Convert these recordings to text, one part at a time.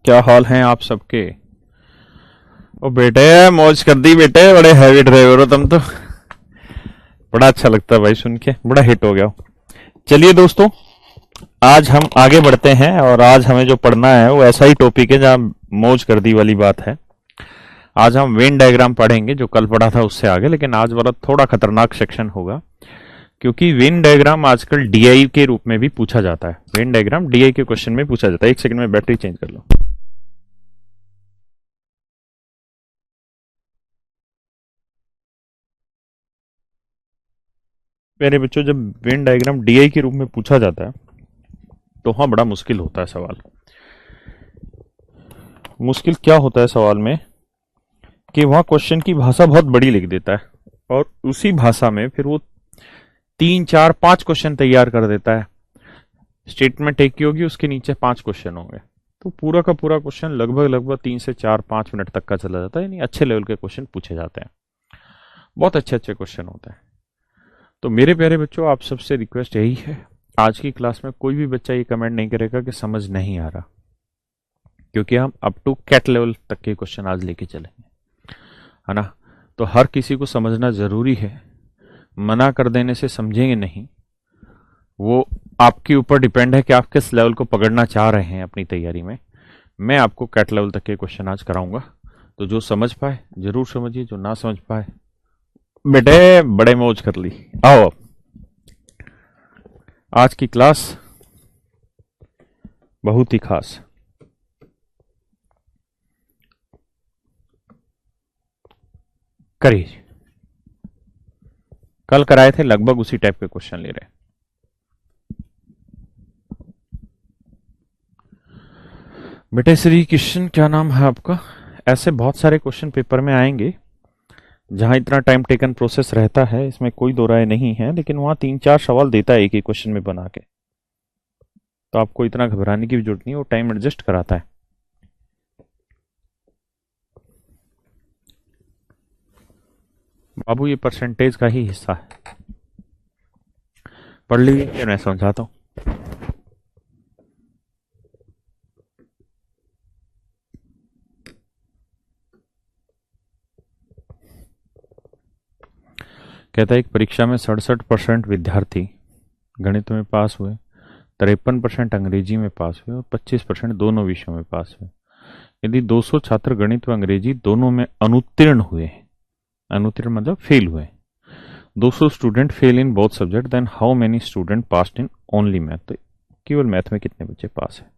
क्या हाल हैं आप सबके। ओ बेटे, मौज कर दी बेटे, बड़े हैवी ड्राइवर हो तुम तो। बड़ा अच्छा लगता है भाई, सुन के बड़ा हिट हो गया हो। चलिए दोस्तों, आज हम आगे बढ़ते हैं और आज हमें जो पढ़ना है वो ऐसा ही टॉपिक है जहाँ मौज कर दी वाली बात है। आज हम वेन डायग्राम पढ़ेंगे, जो कल पढ़ा था उससे आगे, लेकिन आज वाला थोड़ा खतरनाक सेक्शन होगा, क्योंकि वेन डायग्राम आजकल डीआई के रूप में भी पूछा जाता है। वेन डायग्राम डीआई के क्वेश्चन में पूछा जाता है। एक सेकंड में बैटरी चेंज कर लो। मेरे बच्चों, जब वेन डायग्राम डीआई के रूप में पूछा जाता है तो हाँ, बड़ा मुश्किल होता है सवाल। मुश्किल क्या होता है सवाल में कि वहां क्वेश्चन की भाषा बहुत बड़ी लिख देता है और उसी भाषा में फिर वो 3 4 5 क्वेश्चन तैयार कर देता है। स्टेटमेंट एक की होगी, उसके नीचे 5 क्वेश्चन होंगे, तो पूरा का पूरा क्वेश्चन लगभग लगभग 3 से 4 5 मिनट तक का चला जाता है। यानी अच्छे लेवल के क्वेश्चन पूछे जाते हैं, बहुत अच्छे अच्छे क्वेश्चन होते हैं। तो मेरे प्यारे बच्चों, आप सबसे रिक्वेस्ट यही है, आज की क्लास में कोई भी बच्चा ये कमेंट नहीं करेगा कि समझ नहीं आ रहा, क्योंकि हम अप टू कैट लेवल तक के क्वेश्चन आज लेके चलेंगे, है ना। तो हर किसी को समझना जरूरी है, मना कर देने से समझेंगे नहीं। वो आपके ऊपर डिपेंड है कि आप किस लेवल को पकड़ना चाह रहे हैं अपनी तैयारी में। मैं आपको कैट लेवल तक के क्वेश्चन आज कराऊंगा, तो जो समझ पाए जरूर समझिए, जो ना समझ पाए बेटे बड़े मौज कर ली। आओ, अब आज की क्लास बहुत ही खास। करिए, कल कराए थे लगभग उसी टाइप के क्वेश्चन ले रहे हैं। बेटे श्री कृष्ण, क्या नाम है आपका? ऐसे बहुत सारे क्वेश्चन पेपर में आएंगे जहां इतना टाइम टेकन प्रोसेस रहता है, इसमें कोई दो राय नहीं है, लेकिन वहां 3 4 सवाल देता है एक ही क्वेश्चन में बना के, तो आपको इतना घबराने की भी जरूरत नहीं है, वो टाइम एडजस्ट कराता है। बाबू, ये परसेंटेज का ही हिस्सा है, पढ़ लीजिए, मैं समझाता हूँ। कहता है एक परीक्षा में 67% विद्यार्थी गणित में पास हुए, 53% अंग्रेजी में पास हुए और 25% दोनों विषयों में पास हुए। यदि 200 छात्र गणित व अंग्रेजी दोनों में अनुत्तीर्ण हुए, अनुत्तीर्ण मतलब फेल हुए, 200 student fail in both subject, then how many student passed in only math. तो केवल मैथ में कितने बच्चे पास है?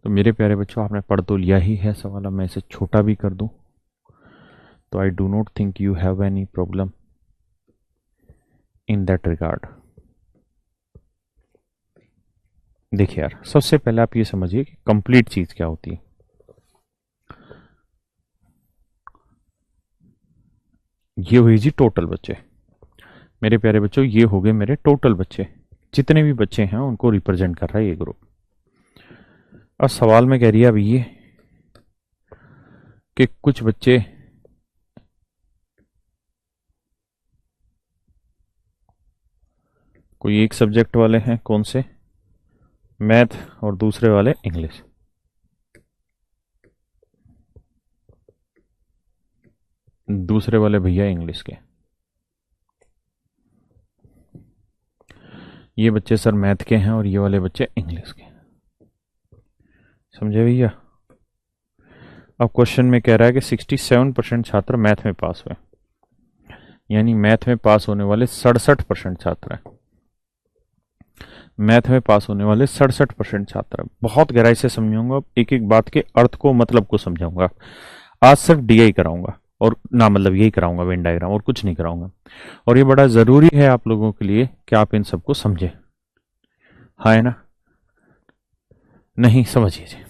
तो मेरे प्यारे बच्चों, आपने पढ़ तो लिया ही है सवाल, अब मैं इसे छोटा भी कर दूं तो I do not think you have any problem in that regard. देखिए यार, सबसे पहले आप ये समझिए कि कंप्लीट चीज क्या होती है। ये हुई जी टोटल बच्चे। मेरे प्यारे बच्चों, ये हो गए मेरे टोटल बच्चे, जितने भी बच्चे हैं उनको रिप्रेजेंट कर रहा है ये ग्रुप। और सवाल में कह रही है अब ये कि कुछ बच्चे कोई एक सब्जेक्ट वाले हैं, कौन से? मैथ, और दूसरे वाले इंग्लिश। दूसरे वाले भैया इंग्लिश के। ये बच्चे सर मैथ के हैं और ये वाले बच्चे इंग्लिश के। समझे भैया? अब क्वेश्चन में कह रहा है कि 67% छात्र मैथ में पास हुए, यानी मैथ में पास होने वाले 67% छात्र हैं। मैथ में पास होने वाले 67% छात्र हैं। बहुत गहराई से समझाऊंगा, एक एक बात के अर्थ को, मतलब को समझाऊंगा। आज सिर्फ डीआई कराऊंगा, और ना मतलब यही कराऊंगा, वेन डायग्राम, और कुछ नहीं कराऊंगा। और ये बड़ा जरूरी है आप लोगों के लिए कि आप इन सबको समझे, हाँ है ना? नहीं समझिए।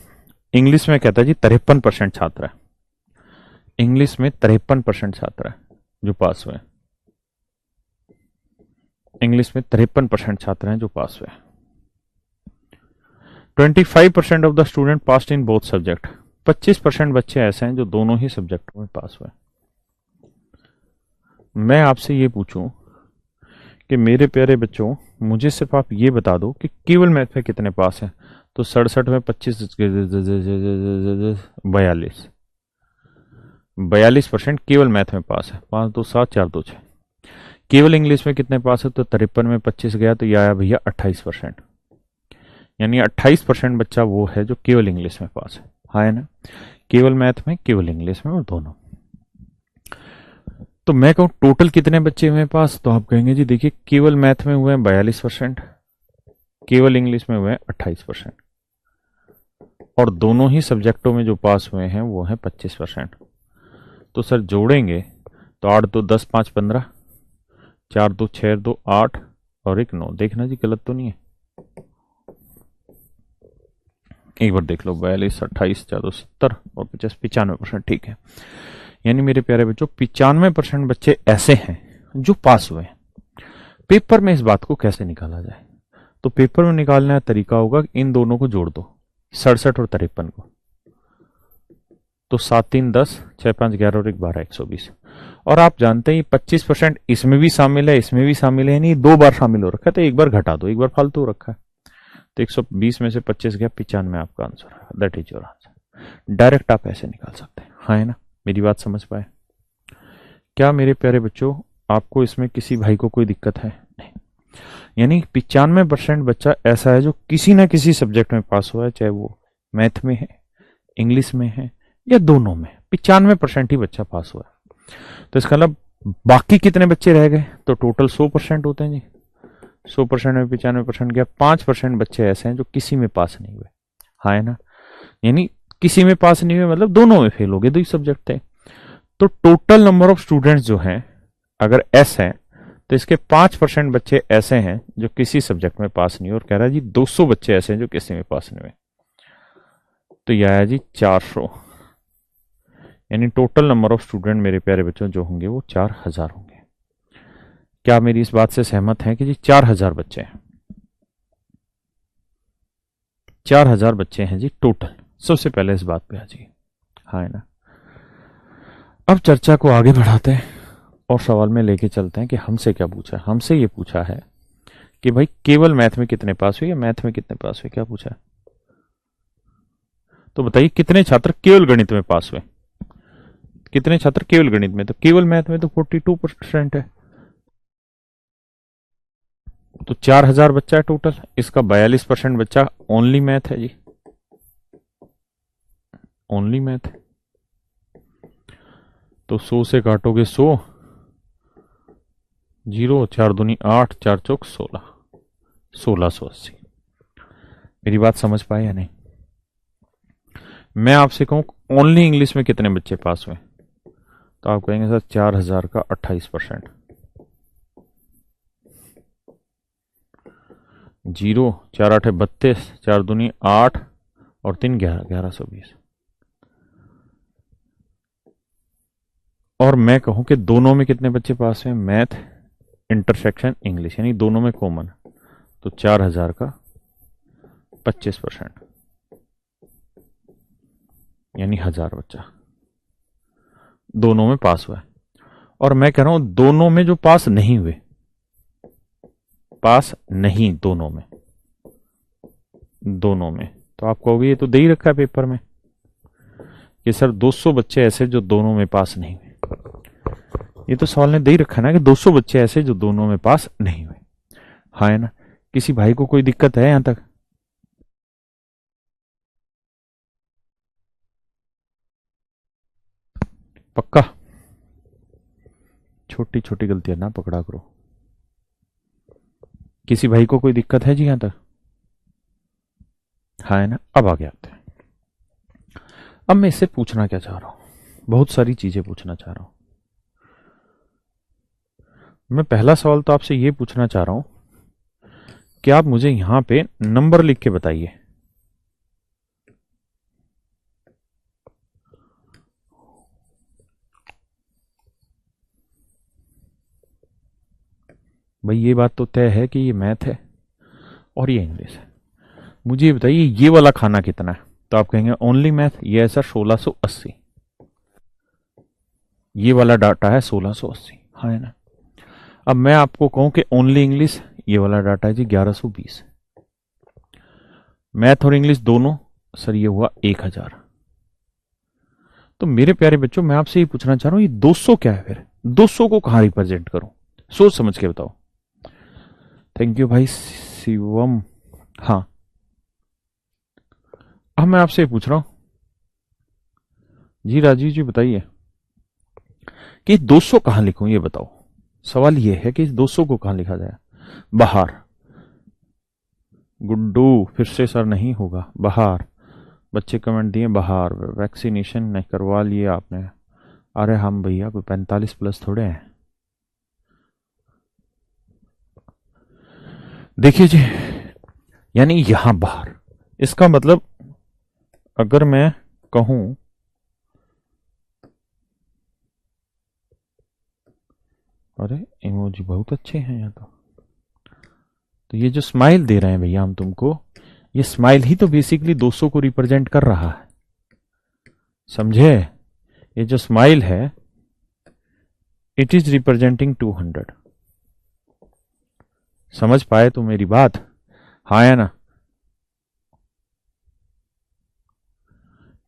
इंग्लिश में कहता है जी 53% छात्र है, इंग्लिश में 53% छात्र है जो पास हुए। इंग्लिश में 53% छात्र हैं जो पास हुए। 25% of the student pass in both subject. 25% बच्चे ऐसे हैं जो दोनों ही सब्जेक्टों में पास हुए। मैं आपसे ये पूछूं कि मेरे प्यारे बच्चों, मुझे सिर्फ आप ये बता दो कि केवल मैथ में कितने पास हैं, तो 67 में 25, 42% केवल मैथ में पास है। 5 2 7 4 2 6। केवल इंग्लिश में कितने पास है, तो 53 में 25 गया तो ये आया भैया 28%। यानी 28% बच्चा वो है जो केवल इंग्लिश में पास है ना। केवल मैथ में, केवल इंग्लिश में, और दोनों। तो मैं कहूं टोटल कितने बच्चे हुए पास, तो आप कहेंगे जी देखिए केवल मैथ में हुए हैं 42%, केवल इंग्लिश में हुए हैं 28%, और दोनों ही सब्जेक्टों में जो पास हुए हैं वो है 25%। तो सर जोड़ेंगे तो 8 2 10 5 15, 4 2 6 2 8 और 1 9। देखना जी गलत तो नहीं है, एक बार देख लो। 42 28 4 2 70 और 50 95%, ठीक है। यानी मेरे प्यारे बच्चों 95% बच्चे ऐसे हैं जो पास हुए हैं। पेपर में इस बात को कैसे निकाला जाए, तो पेपर में निकालने का तरीका होगा इन दोनों को जोड़ दो, 67 और 53 को। तो 7 3 10, 6 5 11 और 1 12, 120। और आप जानते हैं 25% इसमें भी शामिल है, इसमें भी शामिल है, नहीं 2 बार शामिल हो रखा है, तो एक बार घटा दो, एक बार फालतू रखा है। तो 120 में से 25 गया, 95 आपका आंसर है। That is your answer. Direct आप ऐसे निकाल सकते हैं, हाँ है ना। मेरी बात समझ पाए क्या मेरे प्यारे बच्चों? आपको इसमें किसी भाई को कोई दिक्कत है? नहीं। यानी 95% बच्चा ऐसा है जो किसी ना किसी सब्जेक्ट में पास हुआ है, चाहे वो मैथ में है, इंग्लिश में है, या दोनों में। 95% ही बच्चा पास हुआ है। तो इसका मतलब बाकी कितने बच्चे रह गए, तो टोटल 100% होते हैं जी। 100% में 95% गया, 5% बच्चे ऐसे हैं जो किसी में पास नहीं हुए, हाँ है ना। यानी किसी में पास नहीं हुए मतलब दोनों में फेल हो गए, 2 सब्जेक्ट थे। तो टोटल नंबर ऑफ स्टूडेंट्स जो हैं, अगर एस है तो इसके 5% बच्चे ऐसे हैं जो किसी सब्जेक्ट में पास नहीं हुए, और कह रहा है जी 200 बच्चे ऐसे हैं जो किसी में पास नहीं हुए। तो यह है जी 400। यानी टोटल नंबर ऑफ स्टूडेंट मेरे प्यारे बच्चों जो होंगे वो 4000 होंगे। क्या मेरी इस बात से सहमत हैं कि जी 4000 बच्चे हैं? 4000 बच्चे हैं जी टोटल। सबसे पहले इस बात पे आ जाइए, हाँ है ना। अब चर्चा को आगे बढ़ाते हैं और सवाल में लेके चलते हैं कि हमसे क्या पूछा है। हमसे ये पूछा है कि भाई केवल मैथ में कितने पास हुए या मैथ में कितने पास हुए, क्या पूछा है? तो बताइए कितने छात्र केवल गणित में पास हुए, कितने छात्र केवल गणित में? तो केवल मैथ में तो 42% है। तो 4000 बच्चा है टोटल, इसका 42% बच्चा ओनली मैथ है जी, ओनली मैथ। तो 100 से काटोगे 100, 0 4 दूनी 8, 4 चौक 16, 1680। मेरी बात समझ पाए या नहीं? मैं आपसे कहूं ओनली इंग्लिश में कितने बच्चे पास हुए, तो आप कहेंगे सर 4000 का 28%। 0 4 8 32, 4 दूनी 8 और 3 11, 1120। और मैं कहूं कि दोनों में कितने बच्चे पास हुए, मैथ इंटरसेक्शन इंग्लिश, यानी दोनों में कॉमन, तो 4000 का 25%, यानी 1000 बच्चा दोनों में पास हुआ है। और मैं कह रहा हूं दोनों में जो पास नहीं हुए, पास नहीं दोनों में, दोनों में, तो आप कहोगे ये तो दे ही रखा है पेपर में कि सर 200 बच्चे ऐसे जो दोनों में पास नहीं हुए। ये तो सवाल ने दे ही रखा है ना कि 200 बच्चे ऐसे जो दोनों में पास नहीं हुए, हाँ है ना। किसी भाई को कोई दिक्कत है यहां तक? पक्का? छोटी छोटी गलतियां ना पकड़ा करो। किसी भाई को कोई दिक्कत है जी यहां तक? हाँ है ना। अब आगे आते हैं। अब मैं इससे पूछना क्या चाह रहा हूं, बहुत सारी चीजें पूछना चाह रहा हूं। मैं पहला सवाल तो आपसे यह पूछना चाह रहा हूं कि आप मुझे यहां पे नंबर लिख के बताइए। भाई ये बात तो तय है कि ये मैथ है और ये इंग्लिश है। मुझे ये बताइए ये वाला खाना कितना है, तो आप कहेंगे ओनली मैथ, ये है सर 1680। ये वाला डाटा है 1680, हाँ है ना। अब मैं आपको कहूं कि ओनली इंग्लिश, ये वाला डाटा है जी 1120। मैथ और इंग्लिश दोनों, सर ये हुआ 1000। तो मेरे प्यारे बच्चों मैं आपसे ये पूछना चाह रहा हूं ये 200 क्या है, फिर 200 को कहां रिप्रेजेंट करूं, सोच समझ के बताओ। थैंक यू भाई शिवम। हाँ, अब मैं आपसे पूछ रहा हूं जी, राजीव जी बताइए कि 200 कहां लिखूं, ये बताओ। सवाल ये है कि इस 200 को कहां लिखा जाए। बाहर। गुड्डू फिर से सर नहीं होगा, बाहर। बच्चे कमेंट दिए बाहर। वैक्सीनेशन नहीं करवा लिए आपने। अरे हम भैया कोई 45 प्लस थोड़े हैं। देखिए जी, यानी यहां बाहर, इसका मतलब अगर मैं कहूं, अरे इमोजी बहुत अच्छे हैं यहाँ तो ये जो स्माइल दे रहे हैं भैया हम तुमको, ये स्माइल ही तो बेसिकली 200 को रिप्रेजेंट कर रहा है, समझे। ये जो स्माइल है इट इज रिप्रेजेंटिंग 200। समझ पाए तो मेरी बात, हाँ या ना।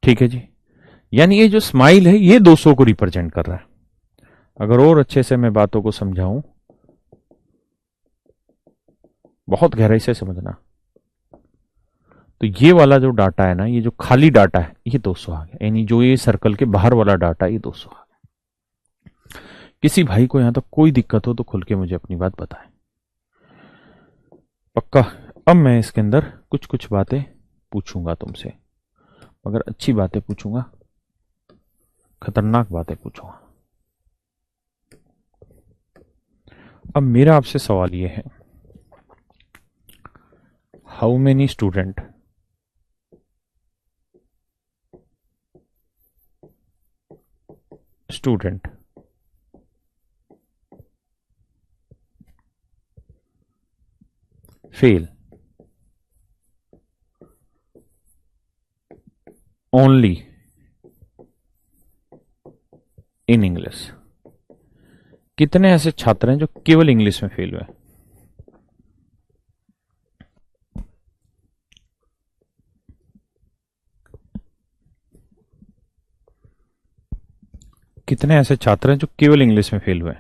ठीक है जी, यानी ये जो स्माइल है ये 200 को रिप्रेजेंट कर रहा है। अगर और अच्छे से मैं बातों को समझाऊं, बहुत गहराई से समझना, तो ये वाला जो डाटा है ना, ये जो खाली डाटा है ये 200 आ गया, यानी जो ये सर्कल के बाहर वाला डाटा ये 200 आ गया। किसी भाई को यहां तक कोई दिक्कत हो तो खुल के मुझे अपनी बात बताएं, पक्का। अब मैं इसके अंदर कुछ कुछ बातें पूछूंगा तुमसे, मगर अच्छी बातें पूछूंगा, खतरनाक बातें पूछूंगा। अब मेरा आपसे सवाल यह है, how many student fail only in English। कितने ऐसे छात्र हैं जो केवल इंग्लिश में फेल हुए? कितने ऐसे छात्र हैं जो केवल इंग्लिश में फेल हुए?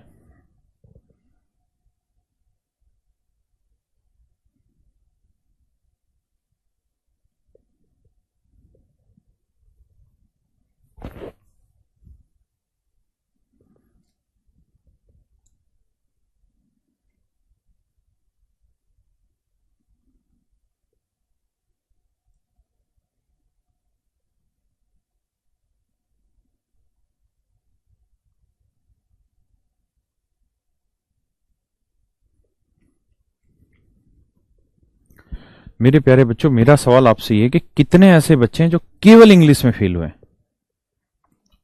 मेरे प्यारे बच्चों, मेरा सवाल आपसे ये कि कितने ऐसे बच्चे हैं जो केवल इंग्लिश में फेल हुए?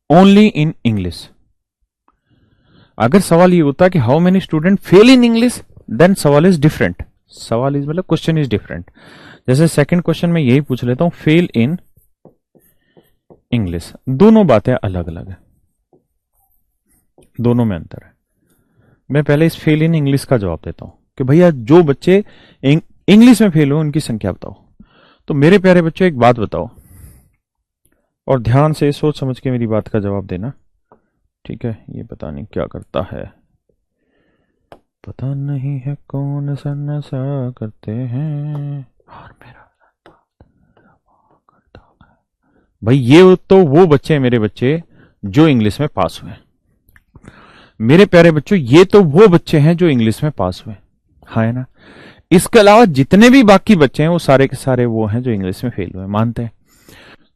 Only in English. अगर सवाल ये होता कि how many student fail in English, then सवाल इज डिफरेंट। सवाल इज मतलब क्वेश्चन इज डिफरेंट। जैसे सेकंड क्वेश्चन में यही पूछ लेता हूं, फेल इन इंग्लिश। दोनों बातें अलग अलग है, दोनों में अंतर है। मैं पहले इस फेल इन इंग्लिश का जवाब देता हूं कि भैया जो बच्चे इंग्लिश में फेल हुए उनकी संख्या बताओ। तो मेरे प्यारे बच्चों एक बात बताओ, और ध्यान से सोच समझ के मेरी बात का जवाब देना, ठीक है। ये पता नहीं क्या करता है, पता नहीं है कौन सा नशा करते हैं, और मेरा करता है। भाई ये तो वो बच्चे हैं मेरे बच्चे जो इंग्लिश में पास हुए। मेरे प्यारे बच्चों ये तो वो बच्चे हैं जो इंग्लिश में पास हुए, हाँ है ना। इसके अलावा जितने भी बाकी बच्चे हैं वो सारे के सारे वो हैं जो इंग्लिश में फेल हुए, मानते हैं।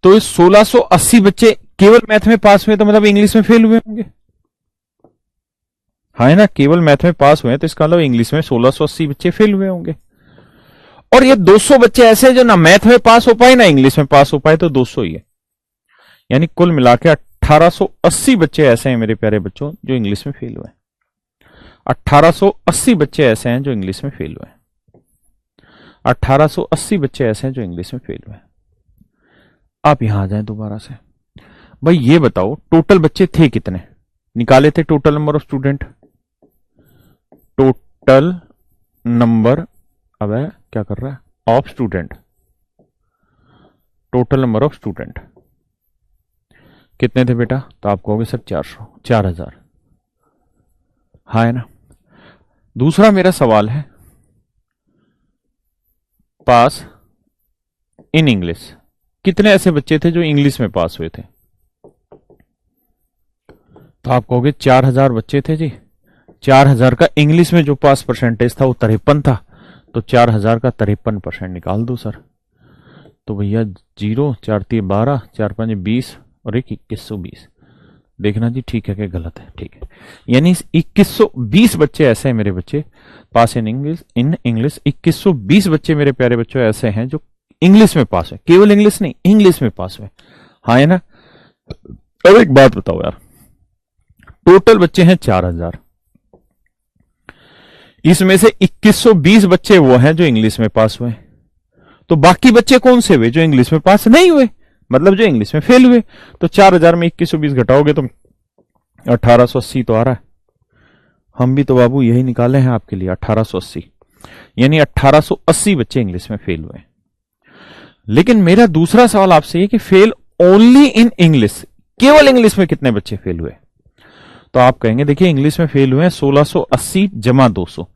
तो इस 1680 बच्चे केवल मैथ में पास हुए, तो मतलब इंग्लिश में फेल हुए होंगे, हाँ है ना। केवल मैथ में पास हुए तो इसका मतलब इंग्लिश में 1680 बच्चे फेल हुए होंगे। और ये 200 बच्चे ऐसे जो ना मैथ में पास हो पाए ना इंग्लिश में पास हो पाए, तो 200 ही है। यानी कुल मिला के 1880 बच्चे ऐसे हैं मेरे प्यारे बच्चों जो इंग्लिश में फेल हुए। 1880 बच्चे ऐसे हैं जो इंग्लिश में फेल हुए। 1880 बच्चे ऐसे हैं जो इंग्लिश में फेल हुए। आप यहां आ जाएं दोबारा से। भाई ये बताओ टोटल बच्चे थे कितने, निकाले थे total number of student. Total number, अब क्या कर रहा है, of student. Total number of student कितने थे बेटा? तो आप कहोगे सर 400, 4000। हाँ है ना। दूसरा मेरा सवाल है, पास इन इंग्लिश कितने ऐसे बच्चे थे जो इंग्लिश में पास हुए थे? तो आप कहोगे 4000 बच्चे थे जी। 4000 का इंग्लिश में जो पास परसेंटेज था वो 53 था, तो 4000 का 53% निकाल दो सर। तो भैया 0, 4 3 12, 4 5 20 और 1 2120। देखना जी ठीक है कि गलत है? ठीक है, यानी 2120 बच्चे ऐसे हैं मेरे बच्चे पास इन इंग्लिश 2120 बच्चे मेरे प्यारे बच्चों ऐसे हैं जो इंग्लिश में पास है, केवल इंग्लिश नहीं, इंग्लिश में पास हुए। हाँ है ना। अब एक बात बताओ यार, टोटल बच्चे हैं 4000, इसमें से 2120 बच्चे वो हैं जो इंग्लिश में पास हुए, तो बाकी बच्चे कौन से हुए जो इंग्लिश में पास नहीं हुए, मतलब जो इंग्लिश में फेल हुए। तो 4000 में 2120 घटाओगे तो 1880 तो आ रहा है। हम भी तो बाबू यही निकाले हैं आपके लिए, 1880, यानी 1880 बच्चे इंग्लिश में फेल हुए। लेकिन मेरा दूसरा सवाल आपसे ये कि फेल ओनली इन इंग्लिश, केवल इंग्लिश में कितने बच्चे फेल हुए? तो आप कहेंगे देखिए इंग्लिश में फेल हुए हैं 1680 जमा 200।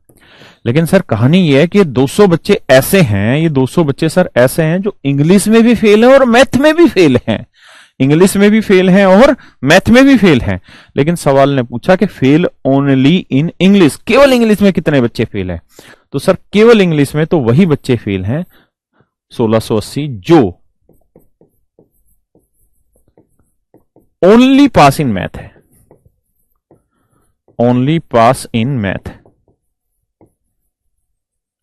लेकिन सर कहानी ये है कि 200 बच्चे ऐसे हैं, ये 200 बच्चे सर ऐसे हैं जो इंग्लिश में भी फेल हैं और मैथ में भी फेल हैं, इंग्लिश में भी फेल हैं और मैथ में भी फेल हैं। लेकिन सवाल ने पूछा कि फेल ओनली इन इंग्लिश, केवल इंग्लिश में कितने बच्चे फेल हैं? तो सर केवल इंग्लिश में तो वही बच्चे फेल हैं 1680 जो ओनली पास इन मैथ है, only pass in math,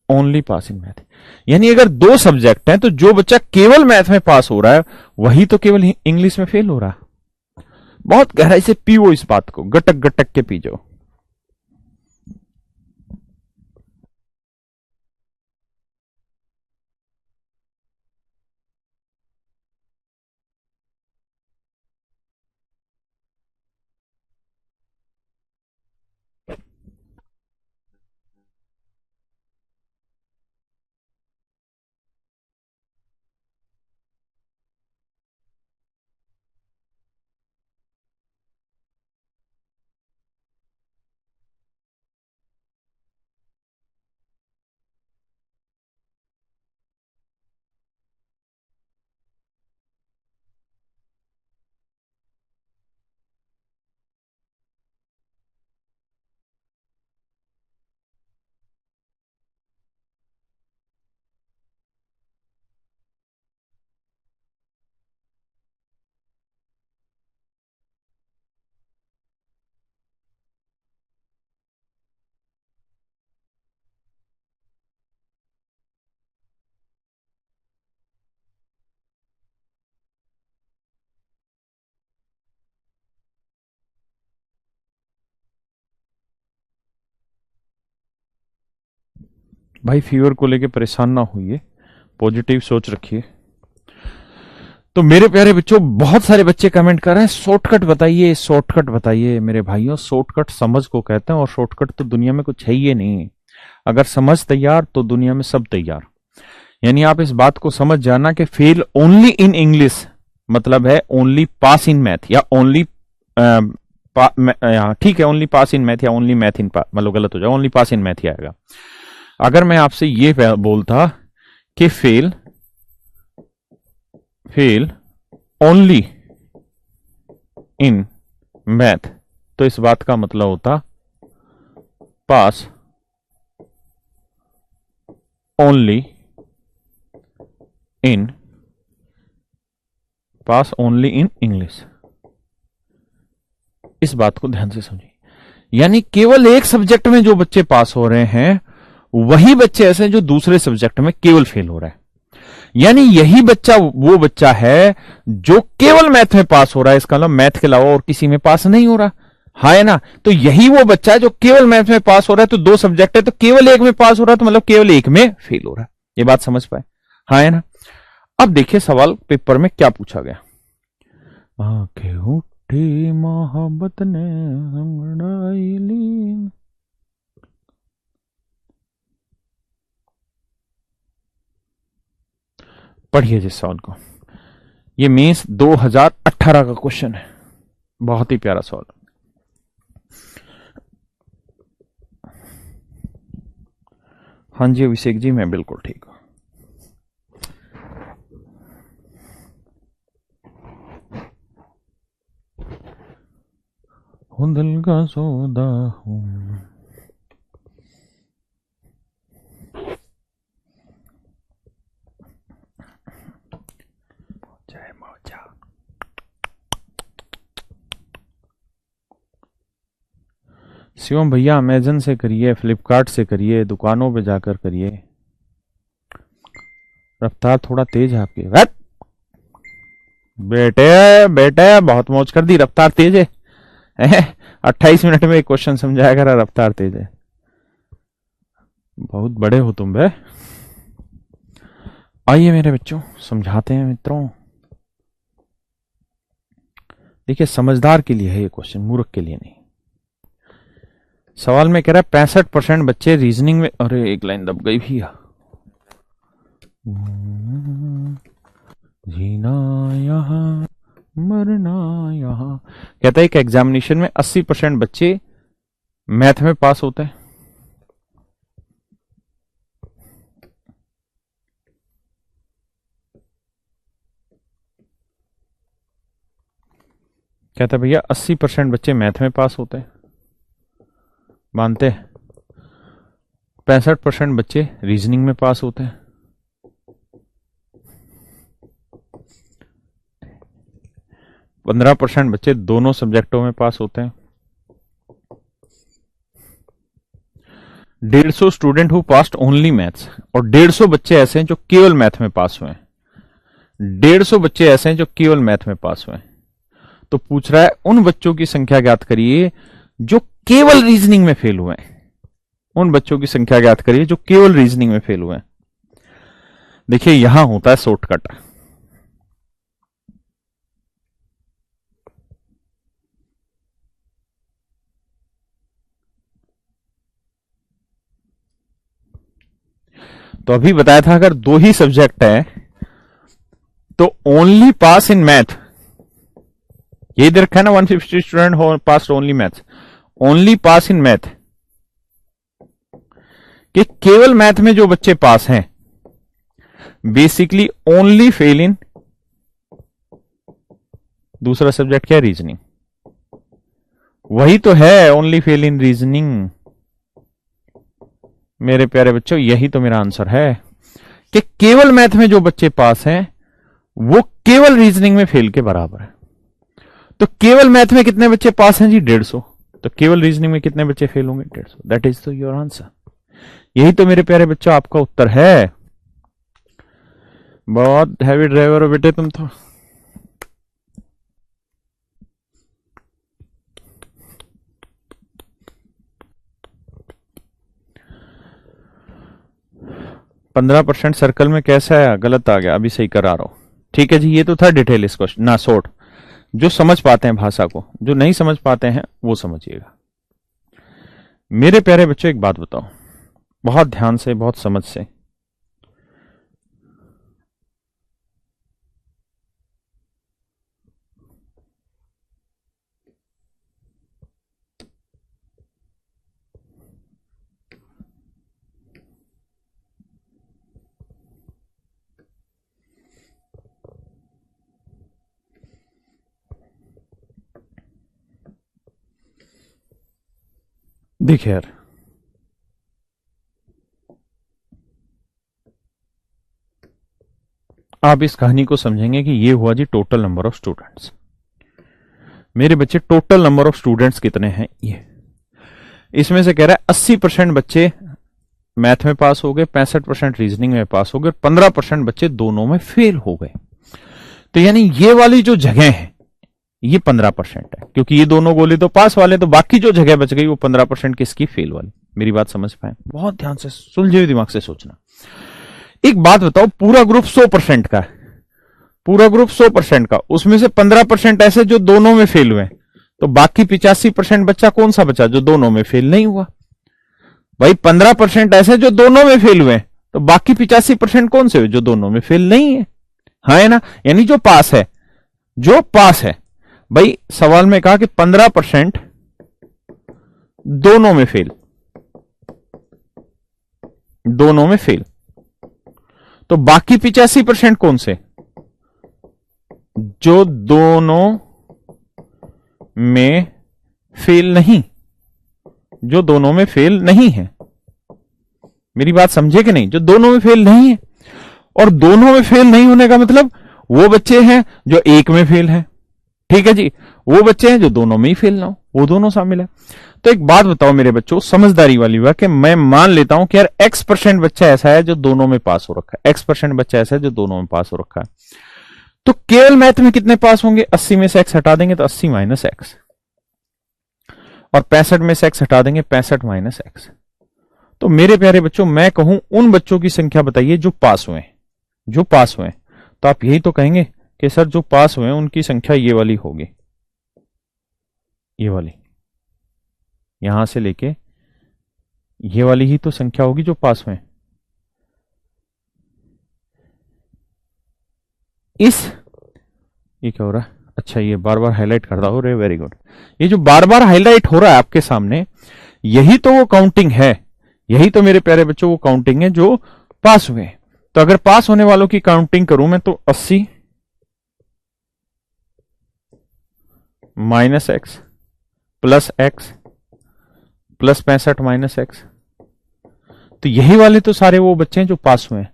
only pass in math. यानी अगर दो सब्जेक्ट हैं तो जो बच्चा केवल मैथ में पास हो रहा है वही तो केवल इंग्लिश में फेल हो रहा है। बहुत गहराई से पीओ इस बात को, गटक गटक के पी जाओ। भाई फीवर को लेके परेशान ना होइए, पॉजिटिव सोच रखिए। तो मेरे प्यारे बच्चों, बहुत सारे बच्चे कमेंट कर रहे हैं शॉर्टकट बताइए, शॉर्टकट बताइए। मेरे भाइयों, शॉर्टकट समझ को कहते हैं और शॉर्टकट तो दुनिया में कुछ है ही नहीं। अगर समझ तैयार तो दुनिया में सब तैयार। यानी आप इस बात को समझ जाना कि फेल ओनली इन इंग्लिश मतलब है ओनली पास इन मैथ या ओनली, ठीक है, ओनली पास इन मैथ या ओनली मैथ इन, मतलब गलत हो जाएगा, ओनली पास इन मैथ ही आएगा। अगर मैं आपसे ये बोलता कि फेल ओनली इन मैथ, तो इस बात का मतलब होता पास ओनली इन इंग्लिश। इस बात को ध्यान से समझिए, यानी केवल एक सब्जेक्ट में जो बच्चे पास हो रहे हैं वही बच्चे ऐसे हैं जो दूसरे सब्जेक्ट में केवल फेल हो रहे हैं। यानी यही बच्चा वो बच्चा है जो केवल मैथ में पास हो रहा है, इसका मतलब मैथ के अलावा और किसी में पास नहीं हो रहा। हाँ है ना। तो यही वो बच्चा है जो केवल मैथ में पास हो रहा है, तो दो सब्जेक्ट है तो केवल एक में पास हो रहा है, तो मतलब केवल एक में फेल हो रहा है। ये बात समझ पाए? हाँ है ना। अब देखिए सवाल पेपर में क्या पूछा गया। आंखें उठी मोहब्बत ने अंगड़ाई लीन। पढ़िए जिस सवाल को। ये मेंस 2018 का क्वेश्चन है, बहुत ही प्यारा सवाल। हाँ जी अभिषेक जी, मैं बिल्कुल ठीक हूं। दिल का सौदा हूं। जय मौजा। शिवम भैया अमेजन से करिए, फ्लिपकार्ट से करिए, दुकानों पे जाकर करिए। रफ्तार थोड़ा तेज है आपकी। बेटे बेटे बहुत मौज कर दी, रफ्तार तेज है। 28 मिनट में एक क्वेश्चन समझाया करा, रफ्तार तेज है। बहुत बड़े हो तुम बे। आइए मेरे बच्चों समझाते हैं मित्रों। देखिए समझदार के लिए है ये क्वेश्चन, मूर्ख के लिए नहीं। सवाल में कह रहा है 65% बच्चे रीजनिंग में, अरे एक लाइन दब गई भैया। जीना यहाँ मरना यहाँ। कहता है कि एग्जामिनेशन में 80% बच्चे मैथ में पास होते हैं। कहता है भैया 80% बच्चे मैथ में पास होते हैं, मानते हैं। 65% बच्चे रीजनिंग में पास होते हैं। 15% बच्चे दोनों सब्जेक्टों में पास होते हैं। 150 student who passed only maths, और 150 बच्चे ऐसे हैं जो केवल मैथ में पास हुए हैं। 150 बच्चे ऐसे हैं जो केवल मैथ में पास हुए हैं। तो पूछ रहा है उन बच्चों की संख्या ज्ञात करिए जो केवल रीजनिंग में फेल हुए हैं। उन बच्चों की संख्या ज्ञात करिए जो केवल रीजनिंग में फेल हुए हैं। देखिए यहां होता है शॉर्टकट। तो अभी बताया था अगर दो ही सब्जेक्ट है तो ओनली पास इन मैथ, ये इधर रखा है ना 150 स्टूडेंट हो pass only math, only pass in math, कि केवल मैथ में जो बच्चे पास हैं बेसिकली ओनली फेल इन दूसरा सब्जेक्ट क्या है, रीजनिंग। वही तो है ओनली फेल इन रीजनिंग मेरे प्यारे बच्चों, यही तो मेरा आंसर है कि केवल मैथ में जो बच्चे पास हैं वो केवल रीजनिंग में फेल के बराबर है। तो केवल मैथ में कितने बच्चे पास हैं जी, 150। तो केवल रीजनिंग में कितने बच्चे फेल होंगे, 150। दैट इज तो योर आंसर। यही तो मेरे प्यारे बच्चों आपका उत्तर है। बहुत हैवी ड्राइवर हो बेटे तुम तो। %, सर्कल में कैसा है, गलत आ गया, अभी सही करा रहा हूं। ठीक है जी, ये तो था डिटेल इस क्वेश्चन ना शॉर्ट। जो समझ पाते हैं भाषा को, जो नहीं समझ पाते हैं वो समझिएगा। मेरे प्यारे बच्चों एक बात बताओ, बहुत ध्यान से, बहुत समझ से। देखिए यार, आप इस कहानी को समझेंगे कि ये हुआ जी टोटल नंबर ऑफ स्टूडेंट्स। मेरे बच्चे टोटल नंबर ऑफ स्टूडेंट्स कितने हैं, ये इसमें से कह रहा है 80% बच्चे मैथ में पास हो गए, 65% रीजनिंग में पास हो गए, 15% बच्चे दोनों में फेल हो गए। तो यानी ये वाली जो जगह है ये 15% है, क्योंकि ये दोनों गोले तो पास वाले, तो बाकी जो जगह बच गई वो 15% किसकी, फेल वाली। मेरी बात समझ पाए, बहुत ध्यान से सुलझे हुए दिमाग से सोचना। एक बात बताओ, पूरा ग्रुप 100% का है, पूरा ग्रुप 100% का, उसमें से 15% ऐसे जो दोनों में फेल हुए, तो बाकी 85% बच्चा कौन सा बचा जो दोनों में फेल नहीं हुआ। भाई 15% ऐसे जो दोनों में फेल हुए, तो बाकी 85% कौन से हुए जो दोनों में फेल नहीं है। है ना, यानी जो पास है, जो पास है भाई, सवाल में कहा कि 15% दोनों में फेल, दोनों में फेल, तो बाकी 85% कौन से, जो दोनों में फेल नहीं, जो दोनों में फेल नहीं है। मेरी बात समझे कि नहीं, जो दोनों में फेल नहीं है। और दोनों में फेल नहीं होने का मतलब वो बच्चे हैं जो एक में फेल है, ठीक है जी, वो बच्चे हैं जो दोनों में ही फेल ना हो, वो दोनों शामिल है। तो एक बात बताओ मेरे बच्चों, समझदारी वाली बात, कि मैं मान लेता हूं कि यार X% बच्चा ऐसा है जो दोनों में पास हो रखा है, X% बच्चा ऐसा है जो दोनों में पास हो रखा है, तो केवल मैथ में कितने पास होंगे, 80 में से X हटा देंगे तो 80 माइनस X, और 65 में से X हटा देंगे 65 माइनस X। तो मेरे प्यारे बच्चों, मैं कहूं उन बच्चों की संख्या बताइए जो पास हुए, जो पास हुए, तो आप यही तो कहेंगे कि सर जो पास हुए उनकी संख्या ये वाली होगी, ये वाली, यहां से लेके ये वाली ही तो संख्या होगी जो पास हुए। इस, ये क्या हो रहा है, अच्छा ये बार बार हाईलाइट करता हो रहे, वेरी गुड। ये जो बार बार हाईलाइट हो रहा है आपके सामने, यही तो वो काउंटिंग है, यही तो मेरे प्यारे बच्चों वो काउंटिंग है जो पास हुए। तो अगर पास होने वालों की काउंटिंग करूं मैं तो 80 minus x plus X plus 65 minus X, तो यही वाले तो सारे वो बच्चे हैं जो पास हुए हैं।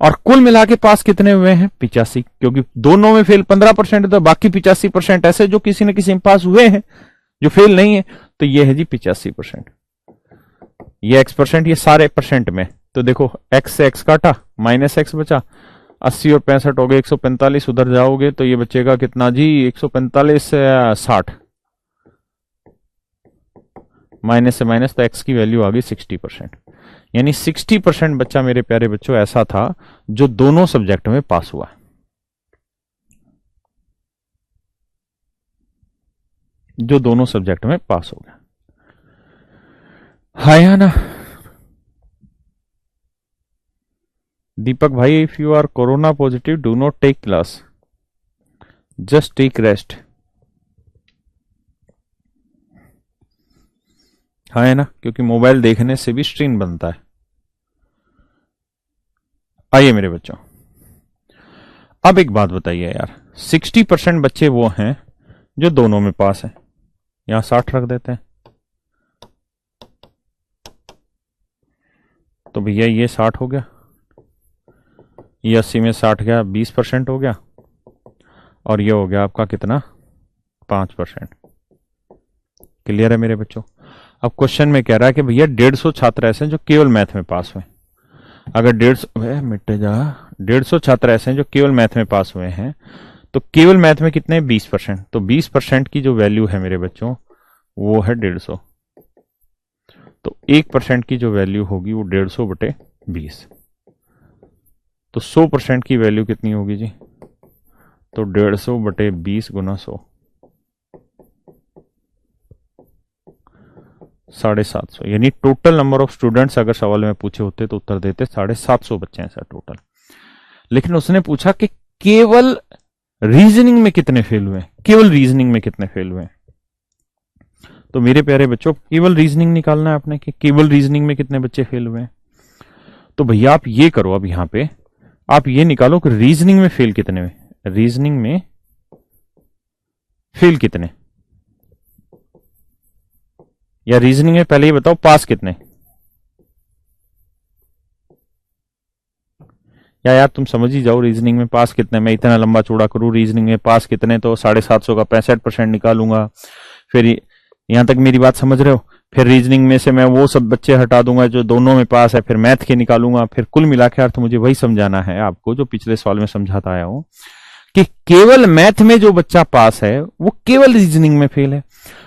और कुल मिला के पास कितने हुए हैं, 85, क्योंकि दोनों में फेल 15% है, तो बाकी 85% ऐसे जो किसी न किसी में पास हुए हैं, जो फेल नहीं है, तो ये है जी 85%। ये X%, ये सारे परसेंट में, तो देखो X से X काटा, माइनस X बचा, 80 और 65 हो गए 145, उधर जाओगे तो ये बचेगा कितना जी, 145 से 60, माइनस से माइनस, तो X की वैल्यू आ गई 60%। यानी 60% बच्चा मेरे प्यारे बच्चों ऐसा था जो दोनों सब्जेक्ट में पास हुआ, जो दोनों सब्जेक्ट में पास हो गया, है या ना। दीपक भाई, if you are corona positive do not take class, just take rest, है ना, क्योंकि मोबाइल देखने से भी स्ट्रेन बनता है। आइए मेरे बच्चों, अब एक बात बताइए यार, 60% बच्चे वो हैं जो दोनों में पास है, यहां 60 रख देते हैं, तो भैया ये 60 हो गया, ये 80 में 60 गया, 20% हो गया, और ये हो गया आपका कितना, 5%। क्लियर है मेरे बच्चों। अब क्वेश्चन में कह रहा है कि भैया 150 छात्र ऐसे हैं जो केवल मैथ में पास हुए, अगर 150 मिट जा, 150 छात्र ऐसे हैं जो केवल मैथ में पास हुए हैं, तो केवल मैथ में कितने, 20%, तो 20% की जो वैल्यू है मेरे बच्चों वो है 150, तो 1% की जो वैल्यू होगी वो 150 बटे 20, तो 100% की वैल्यू कितनी होगी जी, तो 150 बटे 20 गुना 100, 750, यानी टोटल नंबर ऑफ स्टूडेंट्स अगर सवाल में पूछे होते तो उत्तर देते 750 बच्चे हैं सर टोटल। लेकिन उसने पूछा कि केवल रीजनिंग में कितने फेल हुए, केवल रीजनिंग में कितने फेल हुए, तो मेरे प्यारे बच्चों केवल रीजनिंग निकालना है आपने कि केवल रीजनिंग में कितने बच्चे फेल हुए हैं। तो भैया आप ये करो, अब यहां पे आप ये निकालो कि रीजनिंग में फेल कितने हुए, रीजनिंग में फेल कितने, या रीजनिंग में पहले ही बताओ पास कितने, या यार तुम समझ ही जाओ, रीजनिंग में पास कितने, मैं इतना लंबा चौड़ा करूं रीजनिंग में पास कितने, तो 750 का 65% निकालूंगा, फिर यहां तक मेरी बात समझ रहे हो, फिर रीजनिंग में से मैं वो सब बच्चे हटा दूंगा जो दोनों में पास है, फिर मैथ के निकालूंगा, फिर कुल मिला के अर्थ मुझे वही समझाना है आपको जो पिछले सवाल में समझाता आया हूं कि केवल मैथ में जो बच्चा पास है वो केवल रीजनिंग में फेल है,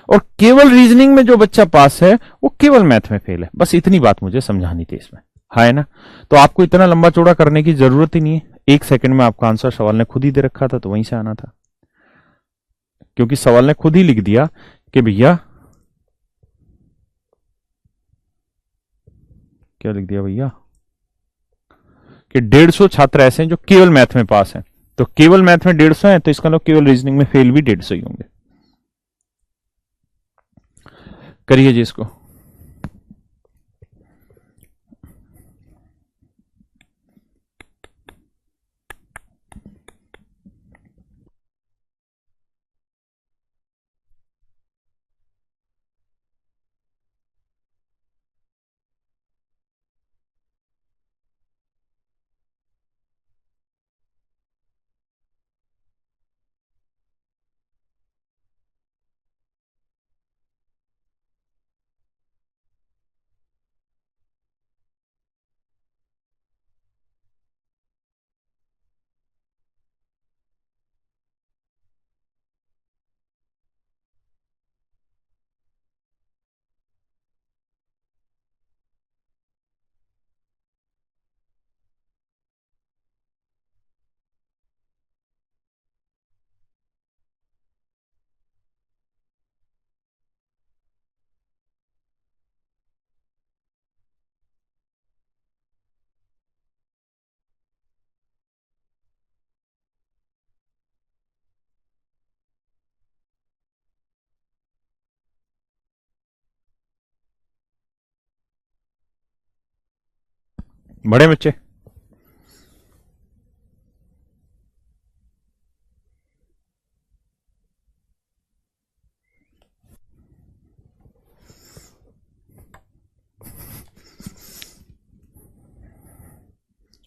और केवल रीजनिंग में जो बच्चा पास है वो केवल मैथ में फेल है। बस इतनी बात मुझे समझानी थी इसमें, है ना। तो आपको इतना लंबा चौड़ा करने की जरूरत ही नहीं है, 1 सेकंड में आपका आंसर सवाल ने खुद ही दे रखा था, तो वहीं से आना था, क्योंकि सवाल ने खुद ही लिख दिया कि भैया, क्या लिख दिया भैया, कि 150 छात्र ऐसे हैं जो केवल मैथ में पास हैं, तो केवल मैथ में 150 है, तो इसका मतलब केवल रीजनिंग में फेल भी 150 ही होंगे। करिए जी इसको। बड़े बच्चे,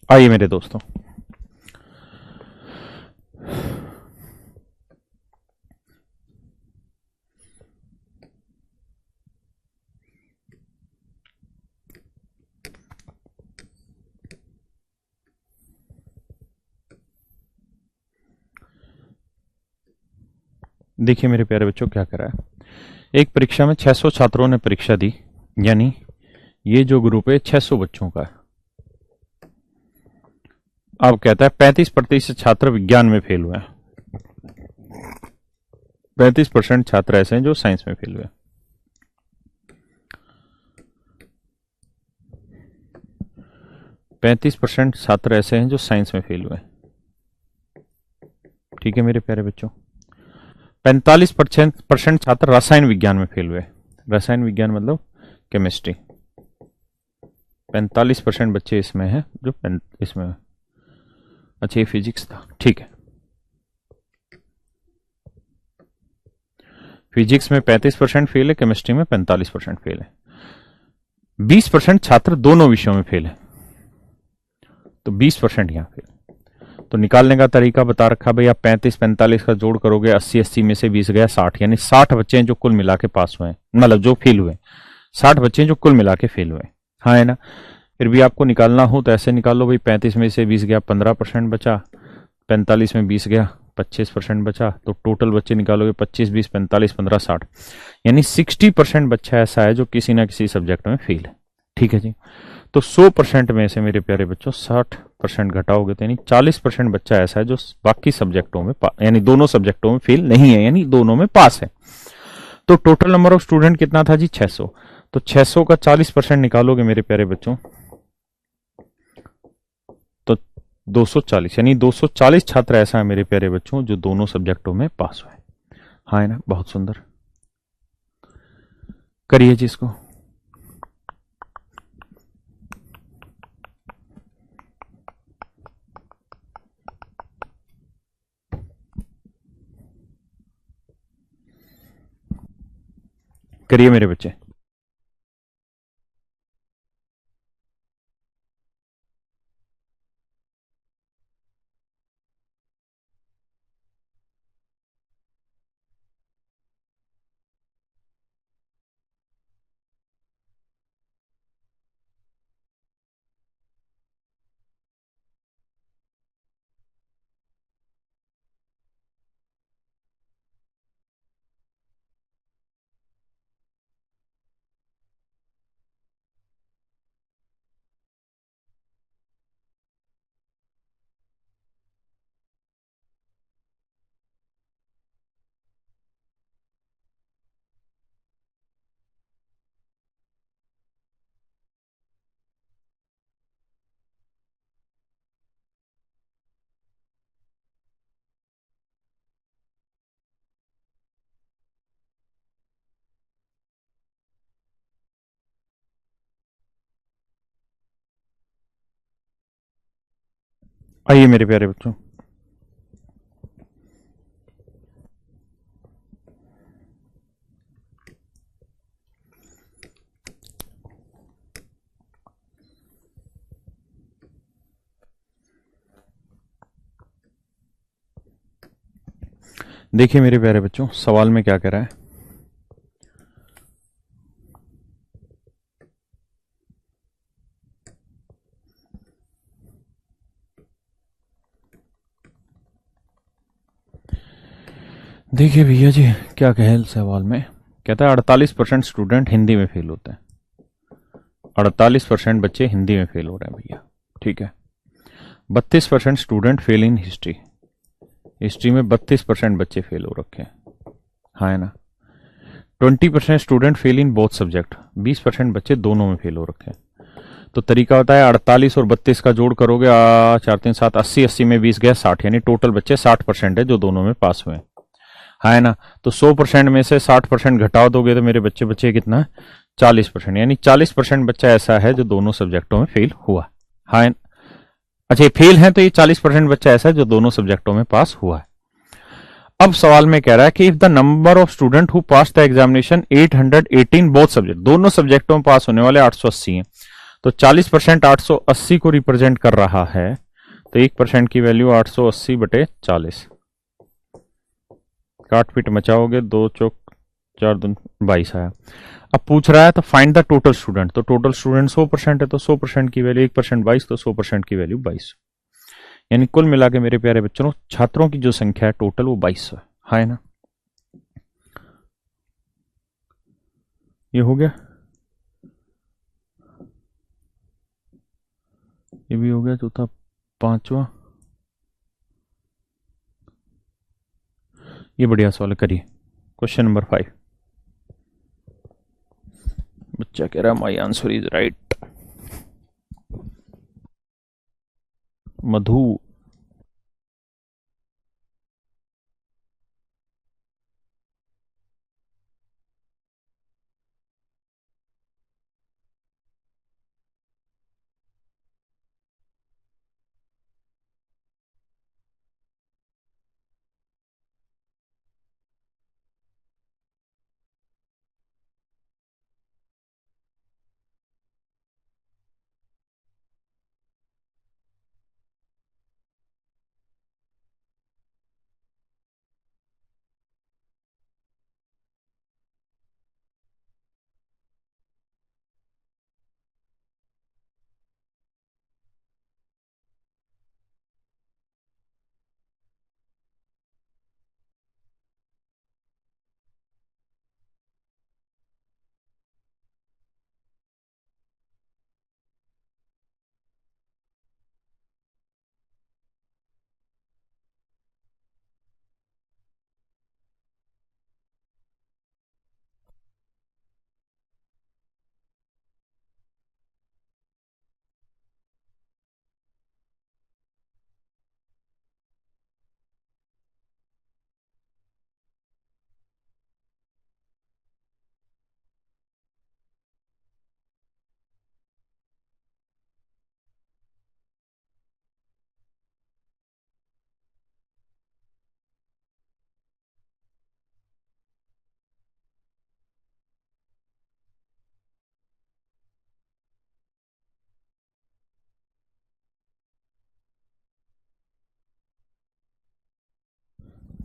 आइए मेरे दोस्तों, देखिए मेरे प्यारे बच्चों क्या करा है। एक परीक्षा में 600 छात्रों ने परीक्षा दी, यानी ये जो ग्रुप है 600 बच्चों का है। अब कहता है 35% छात्र विज्ञान में फेल हुए हैं, 35% छात्र ऐसे हैं जो साइंस में फेल हुए। 35% छात्र ऐसे हैं जो साइंस में फेल हुए। ठीक है मेरे प्यारे बच्चों। 45% छात्र रसायन विज्ञान में फेल हुए। रसायन विज्ञान मतलब केमिस्ट्री। 45% बच्चे इसमें हैं जो इसमें। अच्छा ये फिजिक्स था, ठीक है। फिजिक्स में 35% फेल है, केमिस्ट्री में 45% फेल है। 20% छात्र दोनों विषयों में फेल है, तो 20% यहां फेल। तो निकालने का तरीका बता रखा भाई, आप 35-45 का जोड़ करोगे, 80-80 में से 20 गया 60, यानी 60 बच्चे हैं जो कुल मिला के पास हुए, मतलब जो फेल हुए। 60 बच्चे हैं जो कुल मिला के फेल हुए। हाँ है ना। फिर भी आपको निकालना हो तो ऐसे निकाल लो भाई, 35 में से 20 गया 15% बचा, 45 में 20 गया 25% बचा, तो टोटल बच्चे निकालोगे 25, 20, 45, 15, 60, यानी 60% बच्चा ऐसा है जो किसी ना किसी सब्जेक्ट में फेल है। ठीक है जी। तो 100% में से मेरे प्यारे बच्चों 60% घटाओगे तो यानी 40% बच्चा ऐसा है जो बाकी सब्जेक्टों में यानी दोनों सब्जेक्टों में फेल नहीं है, यानी दोनों में पास है। तो टोटल नंबर ऑफ स्टूडेंट कितना था जी 600। तो 600 का 40% निकालोगे मेरे प्यारे बच्चों तो 240, यानी 240 छात्र ऐसा है मेरे प्यारे बच्चों जो दोनों सब्जेक्टों में पास हुए। हाँ है ना, बहुत सुंदर। करिए जी इसको। करिए मेरे बच्चे। आइए मेरे प्यारे बच्चों, देखिए मेरे प्यारे बच्चों, सवाल में क्या कह रहा है। देखिए भैया जी, क्या कहे सवाल में, कहता है 48% स्टूडेंट हिंदी में फेल होते हैं। 48% बच्चे हिंदी में फेल हो रहे हैं भैया, ठीक है। 32% student fail in history. History में 32% बच्चे फेल हो रखे हैं, हाँ है ना। 20% student fail in both subject. 20% बच्चे दोनों में फेल हो रखे हैं। तो तरीका होता है 48 और 32 का जोड़ करोगे, 4 3 7 80, 80 में 20 गया 60, यानी टोटल बच्चे 60% है जो दोनों में पास हुए हैं, हाँ है ना। तो 100% में से 60% घटा दोगे तो मेरे बच्चे बच्चे कितना, 40%, यानी 40% बच्चा ऐसा है जो दोनों सब्जेक्टों में फेल हुआ, हाँ है। अच्छा ये फेल है तो ये 40% बच्चा ऐसा है जो दोनों सब्जेक्टों में पास हुआ है। अब सवाल में कह रहा है कि if the number of student who pass the examination 818 both subject, दोनों सब्जेक्टों में पास होने वाले 880 हैं, तो 40% 880 को रिप्रेजेंट कर रहा है, तो 1% की वैल्यू 880 बटे 40, काट पीट मचाओगे, 2 चौक 4 दून 22 आया। अब पूछ रहा है तो फाइंड द टोटल स्टूडेंट, तो टोटल स्टूडेंट 100% है, तो 100% की वैल्यू 1% 22, तो 100% की वैल्यू 22, यानी कुल मिला के मेरे प्यारे बच्चों छात्रों की जो संख्या है टोटल वो 22 है ना। ये हो गया, ये भी हो गया, चौथा पांचवा, ये बढ़िया सवाल करिए। क्वेश्चन नंबर 5, बच्चा कह रहा है माई आंसर इज राइट। मधु,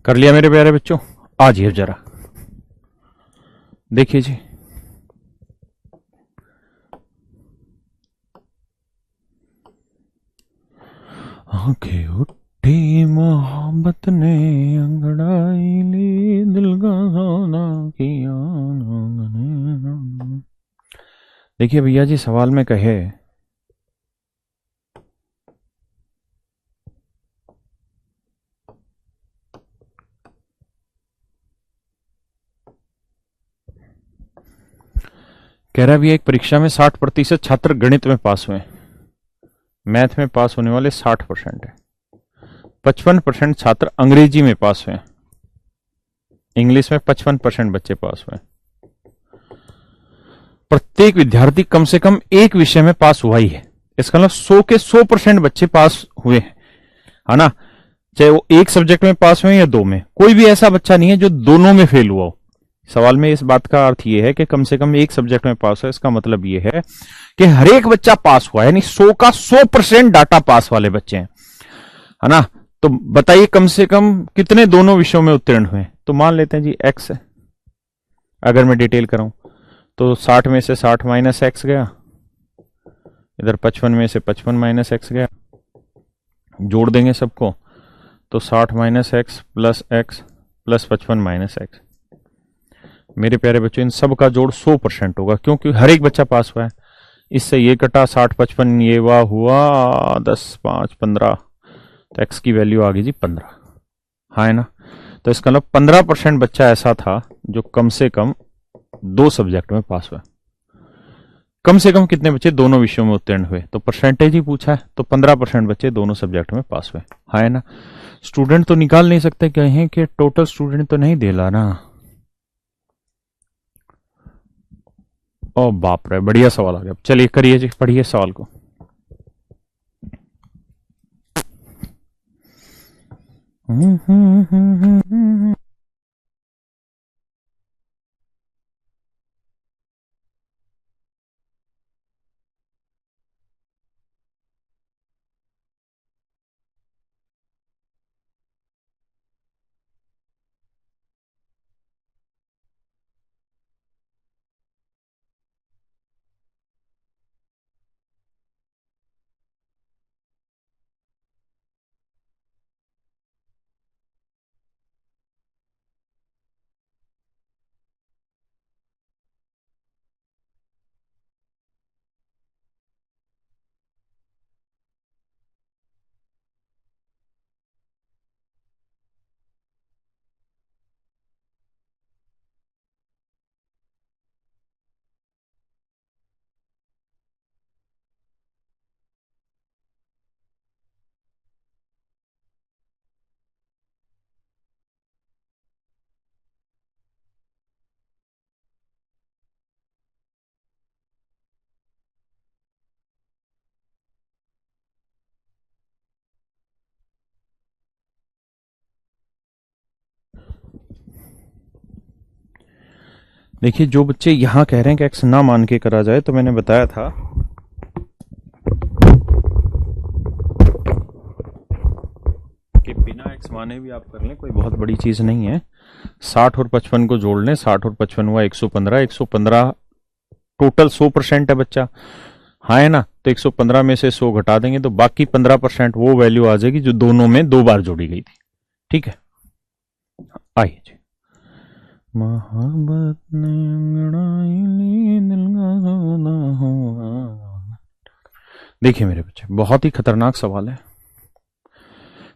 कर लिया मेरे प्यारे बच्चों। आज ही जरा देखिए जी, आंखें उठी मोहब्बत ने अंगड़ाई ली, दिल का सौदा किया। देखिए भैया जी, सवाल में कहे कह रहा भी एक परीक्षा में 60% छात्र गणित में पास हुए, मैथ में पास होने वाले 60% है। 55% छात्र अंग्रेजी में पास हुए, इंग्लिश में 55% बच्चे पास हुए। प्रत्येक विद्यार्थी कम से कम एक विषय में पास हुआ ही है, इसका मतलब 100 के 100% बच्चे पास हुए हैं। है ना। चाहे वो एक सब्जेक्ट में पास हुए या दो में, कोई भी ऐसा बच्चा नहीं है जो दोनों में फेल हुआ हो। सवाल में इस बात का अर्थ ये है कि कम से कम एक सब्जेक्ट में पास हो। इसका मतलब ये है कि हर एक बच्चा पास हुआ है, यानी 100 का 100% डाटा पास वाले बच्चे हैं, है ना। तो बताइए कम से कम कितने दोनों विषयों में उत्तीर्ण हुए। तो मान लेते हैं जी एक्स है, अगर मैं डिटेल कराऊं तो 60 में से 60 माइनस एक्स गया, इधर 55 में से 55 माइनस एक्स गया, जोड़ देंगे सबको तो 60 minus x plus 55 minus x. मेरे प्यारे बच्चों, इन सब का जोड़ 100% होगा, क्योंकि हर एक बच्चा पास हुआ है। इससे ये कटा 60 55, ये वाह हुआ 10 5 15, तो एक्स की वैल्यू आ गई जी 15, हाँ है ना। तो इसका मतलब 15% बच्चा ऐसा था जो कम से कम दो सब्जेक्ट में पास हुआ। कम से कम कितने बच्चे दोनों विषयों में उत्तीर्ण हुए, तो परसेंटेज ही पूछा है, तो 15% बच्चे दोनों सब्जेक्ट में पास हुए, हाँ है ना। स्टूडेंट तो निकाल नहीं सकते कहें कि टोटल स्टूडेंट तो नहीं दे ला ना। ओ बाप रे, बढ़िया सवाल आ गया। चलिए करिए जी, पढ़िए सवाल को। देखिए, जो बच्चे यहां कह रहे हैं कि एक्स ना मान के करा जाए, तो मैंने बताया था कि बिना एक्स माने भी आप कर लें, कोई बहुत बड़ी चीज नहीं है। 60 और 55 को जोड़ लें, 60 और 55 हुआ 115, 115 टोटल 100% है बच्चा, हाँ है ना। तो 115 में से 100 घटा देंगे तो बाकी 15% वो वैल्यू आ जाएगी जो दोनों में दो बार जोड़ी गई थी, ठीक है। आइए जी। मोहब्बत ने अंगड़ाई ली दिल का सौदा हुआ। देखिए मेरे बच्चे, बहुत ही खतरनाक सवाल है।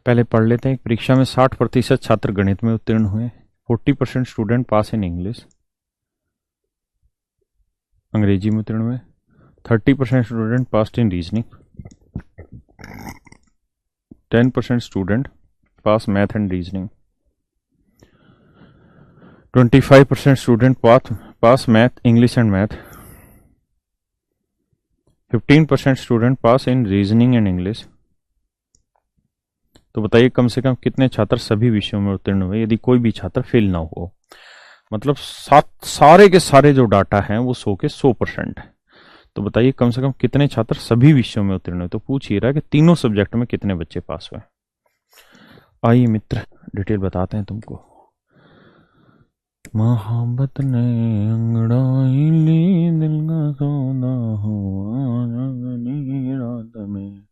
पहले पढ़ लेते हैं। परीक्षा में 60% छात्र गणित में उत्तीर्ण हुए, 40% स्टूडेंट पास इन इंग्लिश, अंग्रेजी में उत्तीर्ण हुए, 30% student pass in reasoning, 10% student pass math and reasoning, 25% student pass math English and math, 15% student pass in reasoning and English. तो बताइए कम से कम कितने छात्र सभी विषयों में उत्तीर्ण हुए यदि कोई भी छात्र फेल ना हो। मतलब सारे के सारे जो डाटा हैं वो 100 के 100% है। तो बताइए कम से कम कितने छात्र सभी विषयों में उत्तीर्ण हुए। तो पूछ ही रहा है कि तीनों सब्जेक्ट में कितने बच्चे पास हुए। आइए मित्र, डिटेल बताते हैं तुमको। मोहब्बत ने अंगड़ाई ली दिल का सौदा हुआ रात में।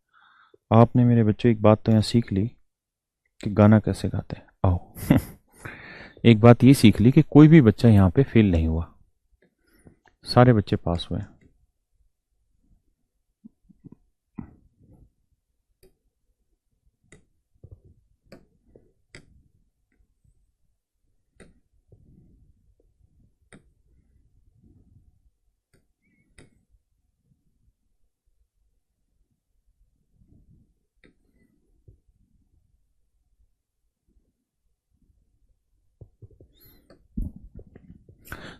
आपने मेरे बच्चों एक बात तो यहाँ सीख ली कि गाना कैसे गाते हैं। आओ एक बात ये सीख ली कि कोई भी बच्चा यहाँ पे फेल नहीं हुआ, सारे बच्चे पास हुए।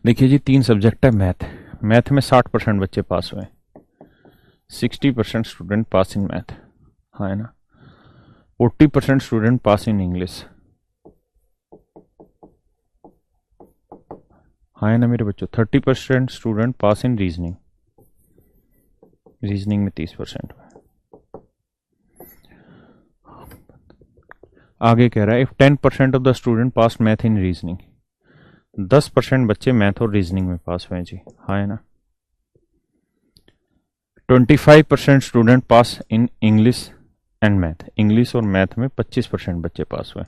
देखिए जी, 3 सब्जेक्ट है। मैथ में 60% बच्चे पास हुए, 60% स्टूडेंट पास इन मैथ, हाँ है ना। 40% स्टूडेंट पास इन इंग्लिश। हाँ है ना मेरे बच्चों। 30% स्टूडेंट पास इन रीजनिंग, रीजनिंग में 30%। आगे कह रहा है if 10% of the student pass math in reasoning, 10% बच्चे मैथ और रीजनिंग में पास हुए जी। हाँ है ना। 25% student pass in English and math, English और मैथ में 25% बच्चे पास हुए।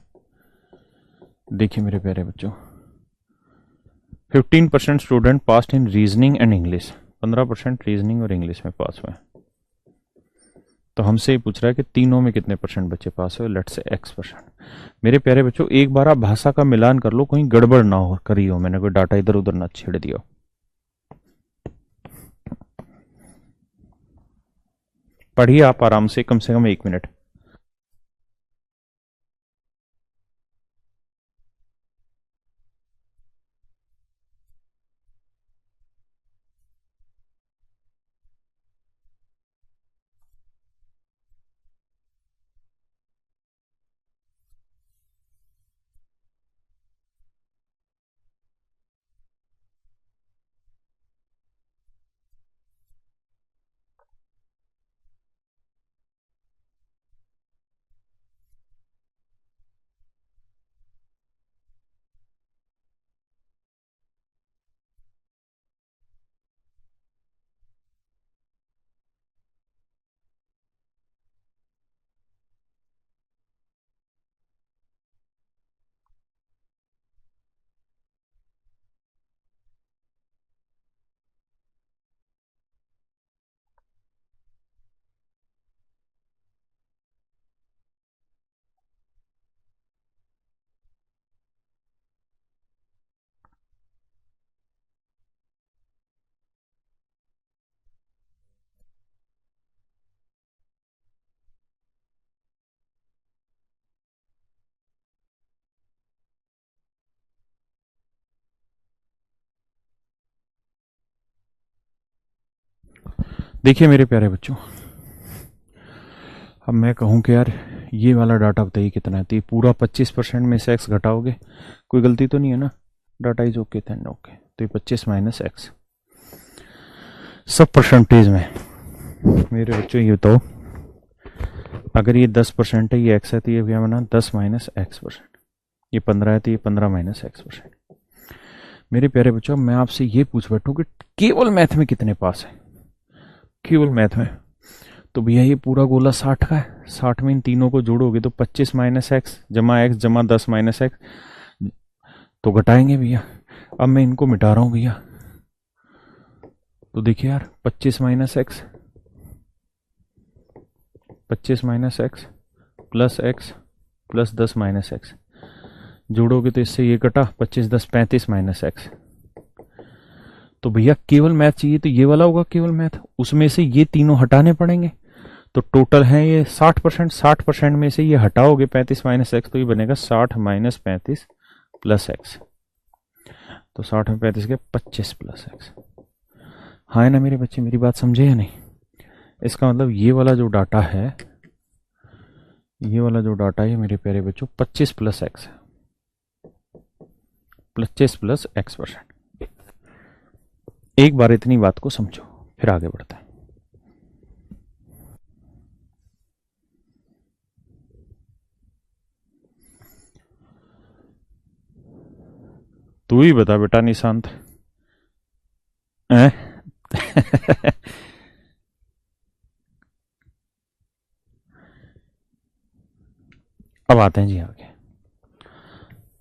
देखिए मेरे प्यारे बच्चों, 15% student pass in reasoning and English, 15% reasoning और इंग्लिश में पास हुए। तो हमसे ही पूछ रहा है कि तीनों में कितने परसेंट बच्चे पास हुए, लेट्स से x%। मेरे प्यारे बच्चों, एक बार आप भाषा का मिलान कर लो, कहीं गड़बड़ ना हो करी हो, मैंने कोई डाटा इधर उधर ना छेड़ दिया हो। पढ़िए आप आराम से कम 1 मिनट। देखिए मेरे प्यारे बच्चों, अब मैं कहूं कि यार ये वाला डाटा बताइए कितना है, तो ये पूरा 25% में से x घटाओगे, कोई गलती तो नहीं है ना, डाटा इज ओके थे ओके। तो ये 25 माइनस एक्स सब परसेंटेज में। मेरे बच्चों ये बताओ, अगर ये 10% है, ये x है, तो ये क्या बना 10 माइनस x%। ये 15 है, तो ये 15 माइनस x%। मेरे प्यारे बच्चों, मैं आपसे ये पूछ बैठूं कि केवल मैथ में कितने पास है, केवल मैथ में। तो भैया ये पूरा गोला 60 का है, 60 में इन तीनों को जोड़ोगे तो 25 माइनस एक्स जमा 10 माइनस एक्स, तो घटाएंगे भैया। अब मैं इनको मिटा रहा हूं भैया, तो देखिए यार 25 minus x, 25 minus x plus 10 minus x, जोड़ोगे तो इससे ये कटा 25 10 35 माइनस एक्स। तो भैया केवल मैथ चाहिए तो ये वाला होगा केवल मैथ, उसमें से ये तीनों हटाने पड़ेंगे। तो टोटल है ये 60%, 60% में से ये हटाओगे 35 माइनस एक्स, तो ये बनेगा 60 माइनस 35 प्लस एक्स। तो 60 में 35 के 25 प्लस एक्स। हाँ है ना मेरे बच्चे, मेरी बात समझे या नहीं? इसका मतलब ये वाला जो डाटा है, ये वाला जो डाटा है मेरे प्यारे बच्चों 25 प्लस एक्स है, 25 प्लस x%। एक बार इतनी बात को समझो, फिर आगे बढ़ते हैं। तू ही बता बेटा निशांत। अब आते हैं जी आगे।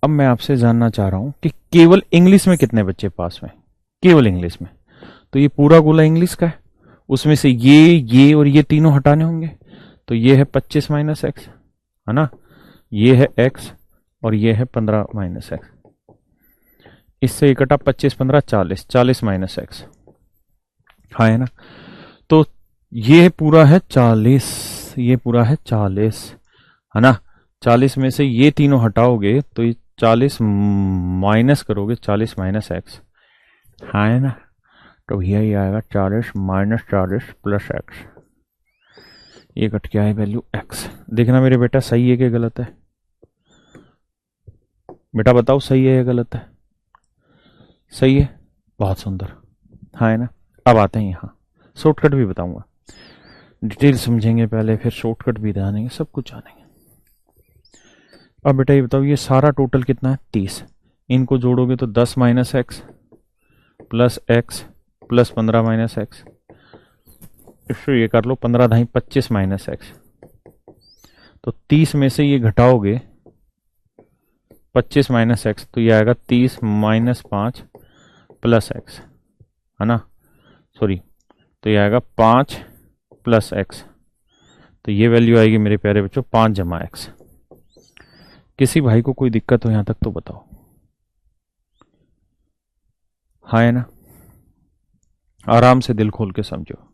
अब मैं आपसे जानना चाह रहा हूं कि केवल इंग्लिश में कितने बच्चे पास हुए, केवल इंग्लिश में। तो ये पूरा गोला इंग्लिश का है, उसमें से ये और ये तीनों हटाने होंगे। तो ये है 25 माइनस एक्स, है ना, ये है x और ये है 15 माइनस एक्स। इससे इकट्ठा 25 15 40, 40 माइनस एक्स। हाँ है ना। तो ये पूरा है 40, ये पूरा है 40, है ना। 40 में से ये तीनों हटाओगे तो ये 40 माइनस करोगे 40 माइनस एक्स, हाँ है ना। तो भैया ये आएगा 40 माइनस 40 प्लस एक्स। ये कट क्या है वैल्यू x। देखना मेरे बेटा सही है कि गलत है, बेटा बताओ सही है या गलत है। सही है, बहुत सुंदर, हाँ है ना। अब आते हैं यहाँ, शॉर्टकट भी बताऊंगा, डिटेल समझेंगे पहले फिर शॉर्टकट भी जानेंगे, सब कुछ जानेंगे। अब बेटा ये बताओ, ये सारा टोटल कितना है 30, इनको जोड़ोगे तो 10 minus x plus X plus 15 minus x, इसको ये कर लो 15 ढाई 25 माइनस एक्स। तो 30 में से ये घटाओगे 25 माइनस एक्स, तो ये आएगा 30 माइनस 5 प्लस एक्स, है ना, सॉरी, तो ये आएगा 5 प्लस एक्स। तो ये वैल्यू आएगी मेरे प्यारे बच्चों 5 जमा एक्स। किसी भाई को कोई दिक्कत हो यहां तक तो बताओ, हाँ है ना, आराम से दिल खोल के समझो।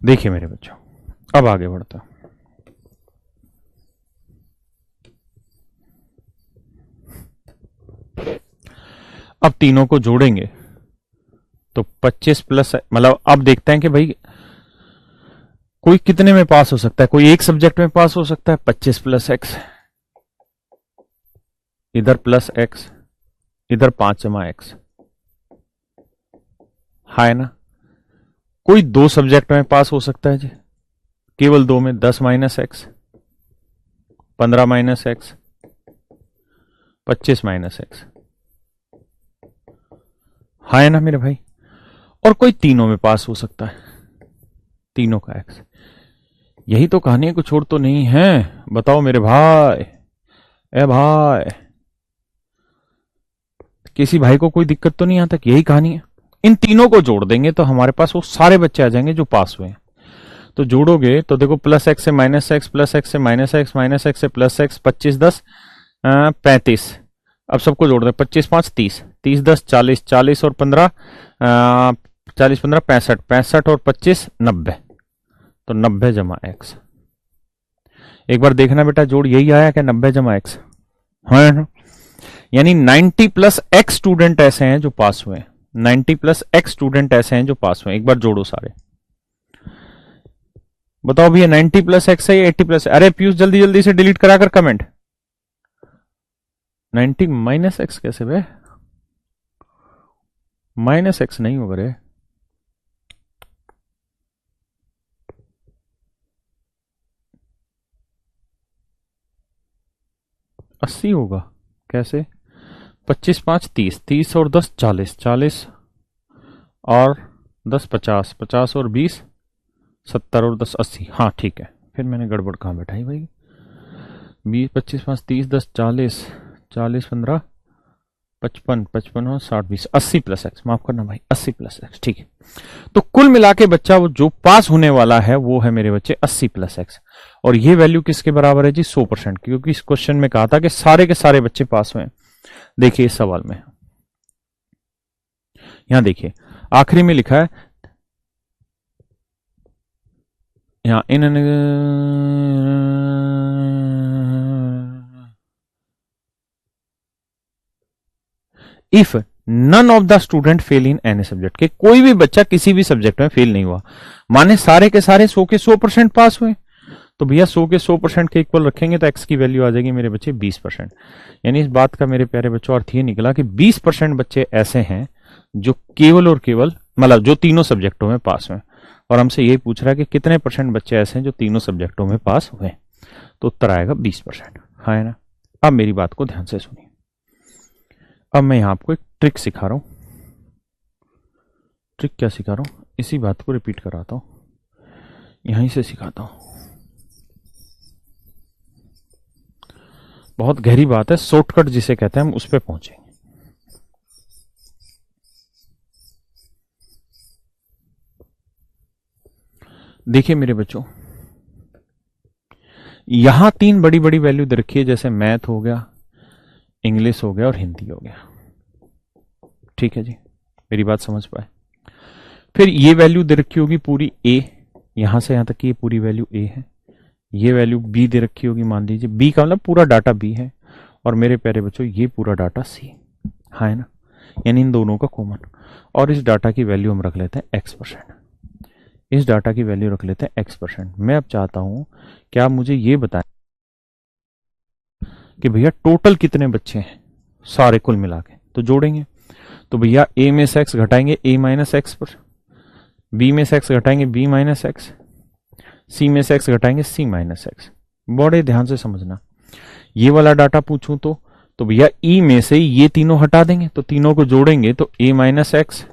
देखिए मेरे बच्चों, अब आगे बढ़ता, अब तीनों को जोड़ेंगे तो 25 प्लस, मतलब अब देखते हैं कि भाई कोई कितने में पास हो सकता है, कोई एक सब्जेक्ट में पास हो सकता है 25 प्लस एक्स, इधर प्लस एक्स, इधर 5 जमा एक्स, है ना। कोई दो सब्जेक्ट में पास हो सकता है जी, केवल दो में 10 minus x, 15 minus x, 25 minus x, है ना मेरे भाई। और कोई तीनों में पास हो सकता है, तीनों का एक्स। यही तो कहानी है, कुछ और तो नहीं है, बताओ मेरे भाई। ए भाई, किसी भाई को कोई दिक्कत तो नहीं आता, यही कहानी है। इन तीनों को जोड़ देंगे तो हमारे पास वो सारे बच्चे आ जाएंगे जो पास हुए हैं। तो जोड़ोगे तो देखो प्लस एक्स से माइनस एक्स, प्लस एक्स से माइनस एक्स, माइनस एक्स से प्लस एक्स, 25 10 35। अब सबको जोड़ दे, 25 5 30, 30 10 40, 40 और 15 40 15 65, 65 और 25 90, तो 90 जमा एक्स। एक बार देखना बेटा जोड़ यही आया क्या, 90 जमा एक्स, हाँ ना। यानी 90 प्लस एक्स स्टूडेंट ऐसे हैं जो पास हुए हैं, 90 प्लस एक्स स्टूडेंट ऐसे हैं जो पास हुए हैं। एक बार जोड़ो सारे, बताओ भैया 90 प्लस एक्स है या 80 प्लस? अरे पीयूष जल्दी जल्दी से डिलीट करा कर कमेंट। 90 माइनस एक्स कैसे बे, माइनस एक्स नहीं होगा रे, अस्सी होगा कैसे, 25 5 30, 30 और 10 40, 40 और 10 50, 50 और 20 70 और 10 80, हाँ ठीक है। फिर मैंने गड़बड़ कहाँ बैठाई भाई, 20 25 5 30 10 40, 40 15 55, 55 और 60 20, 80 प्लस एक्स, माफ करना भाई 80 प्लस एक्स, ठीक है। तो कुल मिला के बच्चा वो जो पास होने वाला है वो है मेरे बच्चे 80 प्लस एक्स। और ये वैल्यू किसके बराबर है जी, 100%, क्योंकि इस क्वेश्चन में कहा था कि सारे के सारे बच्चे पास हुए। देखिए इस सवाल में यहां देखिए आखिरी में लिखा है, यहां in if none of the student fail in any subject, के कोई भी बच्चा किसी भी सब्जेक्ट में फेल नहीं हुआ, माने सारे के सारे 100 के 100% पास हुए। तो भैया 100 के 100% के इक्वल रखेंगे तो एक्स की वैल्यू आ जाएगी मेरे बच्चे 20%। यानी इस बात का मेरे प्यारे बच्चों अर्थ ये निकला कि 20% बच्चे ऐसे हैं जो केवल और केवल, मतलब जो तीनों सब्जेक्टों में पास हुए। और हमसे यही पूछ रहा है कि कितने परसेंट बच्चे ऐसे हैं जो तीनों सब्जेक्टों में पास हुए, तो उत्तर आएगा 20%, है ना। अब मेरी बात को ध्यान से सुनिए, अब मैं यहां आपको एक ट्रिक सिखा रहा हूं। ट्रिक क्या सिखा रहा हूं, इसी बात को रिपीट कराता हूं, यहीं से सिखाता हूं। बहुत गहरी बात है, शॉर्टकट जिसे कहते हैं हम उस पर पहुंचेंगे। देखिए मेरे बच्चों, यहां 3 बड़ी बड़ी वैल्यू दे रखी है, जैसे मैथ हो गया, इंग्लिश हो गया और हिंदी हो गया। ठीक है जी, मेरी बात समझ पाए। फिर ये वैल्यू दे रखी होगी पूरी ए, यहां से यहां तक की ये पूरी वैल्यू ए है। ये वैल्यू बी दे रखी होगी, मान लीजिए बी का मतलब पूरा डाटा बी है, और मेरे प्यारे बच्चों ये पूरा डाटा सी, हाँ है ना, यानी इन दोनों का कॉमन। और इस डाटा की वैल्यू हम रख लेते हैं x%। इस डाटा की वैल्यू रख लेते हैं x%। मैं अब चाहता हूं कि आप मुझे ये बताएं कि भैया टोटल कितने बच्चे हैं सारे कुल मिला के, तो जोड़ेंगे। तो भैया a में से x घटाएंगे a माइनस एक्स पर, b में से x घटाएंगे b माइनस एक्स, c में से x घटाएंगे c माइनस एक्स। बड़े ध्यान से समझना, ये वाला डाटा पूछूं तो भैया e में से ये तीनों हटा देंगे, तो तीनों को जोड़ेंगे तो a minus x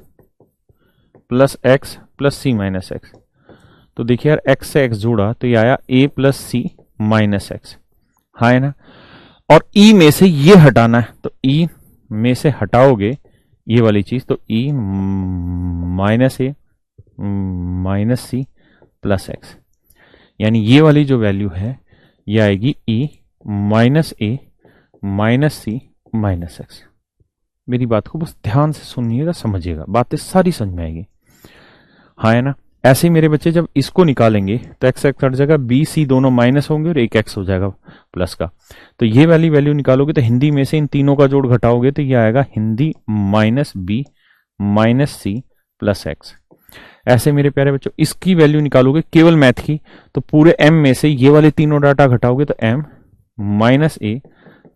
plus X plus C minus X. तो देखिए यार, x से x जोड़ा तो ये आया a plus C minus X, हाँ है ना। और e में से ये हटाना है, तो e में से हटाओगे ये वाली चीज, तो e minus A minus C plus x, यानी ये वाली जो वैल्यू है ये आएगी e minus A minus C minus x. मेरी बात को बस ध्यान से सुनिएगा, समझिएगा, बातें सारी समझ में आएगी, हाँ है ना। ऐसे ही मेरे बच्चे जब इसको निकालेंगे तो एक्स एक्स हट जाएगा, बी सी दोनों माइनस होंगे और एक एक्स हो जाएगा प्लस का। तो ये वाली वैल्यू निकालोगे तो हिंदी में से इन तीनों का जोड़ घटाओगे तो ये आएगा हिंदी minus B minus C plus X. ऐसे मेरे प्यारे बच्चों इसकी वैल्यू निकालोगे केवल मैथ की, तो पूरे m में से ये वाले तीनों डाटा घटाओगे तो m minus A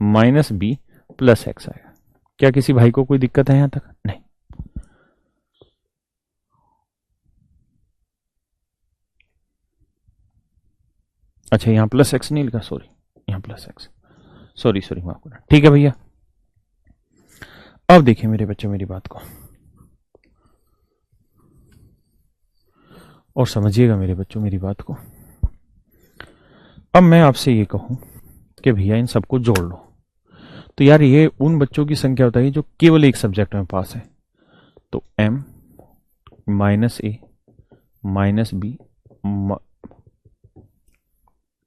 minus B plus x आएगा। क्या किसी भाई को कोई दिक्कत है यहां तक? नहीं। अच्छा, यहां प्लस एक्स नहीं लिखा, सॉरी, यहां प्लस एक्स, सॉरी माफ करना। ठीक है भैया, अब देखिए मेरे बच्चों मेरी बात को और समझिएगा मेरे बच्चों मेरी बात को। अब मैं आपसे ये कहूं कि भैया इन सबको जोड़ लो, तो यार ये उन बच्चों की संख्या होता है जो केवल एक सब्जेक्ट में पास है। तो m minus A minus B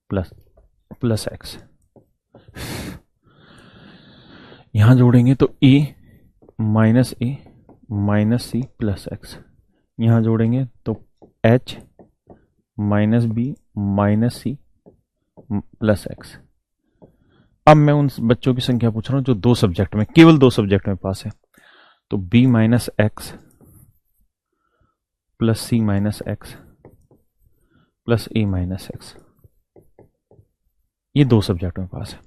plus plus x, यहां जोड़ेंगे तो a minus A minus C plus x, यहां जोड़ेंगे तो h minus B minus C plus x. अब मैं उन बच्चों की संख्या पूछ रहा हूं जो दो सब्जेक्ट में, केवल दो सब्जेक्ट में पास है। तो b minus x plus C minus x plus ए माइनस एक्स, ये दो सब्जेक्ट में पास है।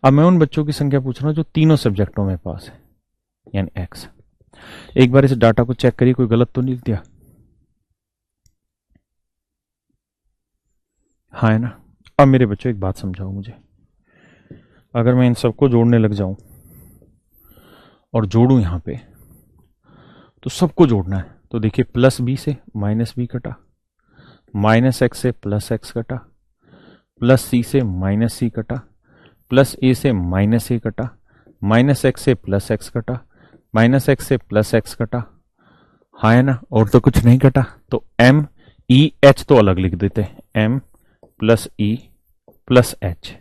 अब मैं उन बच्चों की संख्या पूछ रहा हूं जो तीनों सब्जेक्टों में पास है, यानी x। एक बार इस डाटा को चेक करिए, कोई गलत तो नहीं लिख दिया, हाँ है ना। अब मेरे बच्चों एक बात समझाओ मुझे, अगर मैं इन सबको जोड़ने लग जाऊं और जोड़ूं यहां पे, तो सबको जोड़ना है। तो देखिए प्लस बी से माइनस बी कटा, माइनस एक्स से प्लस एक्स कटा, प्लस सी से माइनस सी कटा, प्लस ए से माइनस ए कटा, माइनस एक्स से प्लस एक्स कटा, माइनस एक्स से प्लस एक्स कटा, हाँ है ना। और तो कुछ नहीं कटा, तो एम ई एच तो अलग लिख देते हैं, M plus E plus H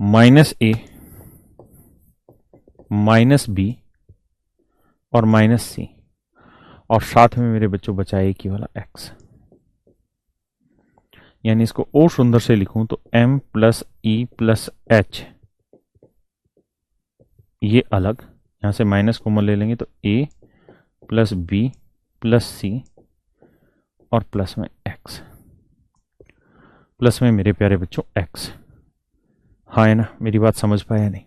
minus A minus B और माइनस सी, और साथ में मेरे बच्चों बचा एक ही वाला एक्स। यानी इसको और सुंदर से लिखूं तो m plus E plus H, ये अलग, यहां से माइनस कॉमन ले लेंगे तो a plus B plus C और प्लस में x, प्लस में मेरे प्यारे बच्चों x, हाँ है ना। मेरी बात समझ पाया नहीं?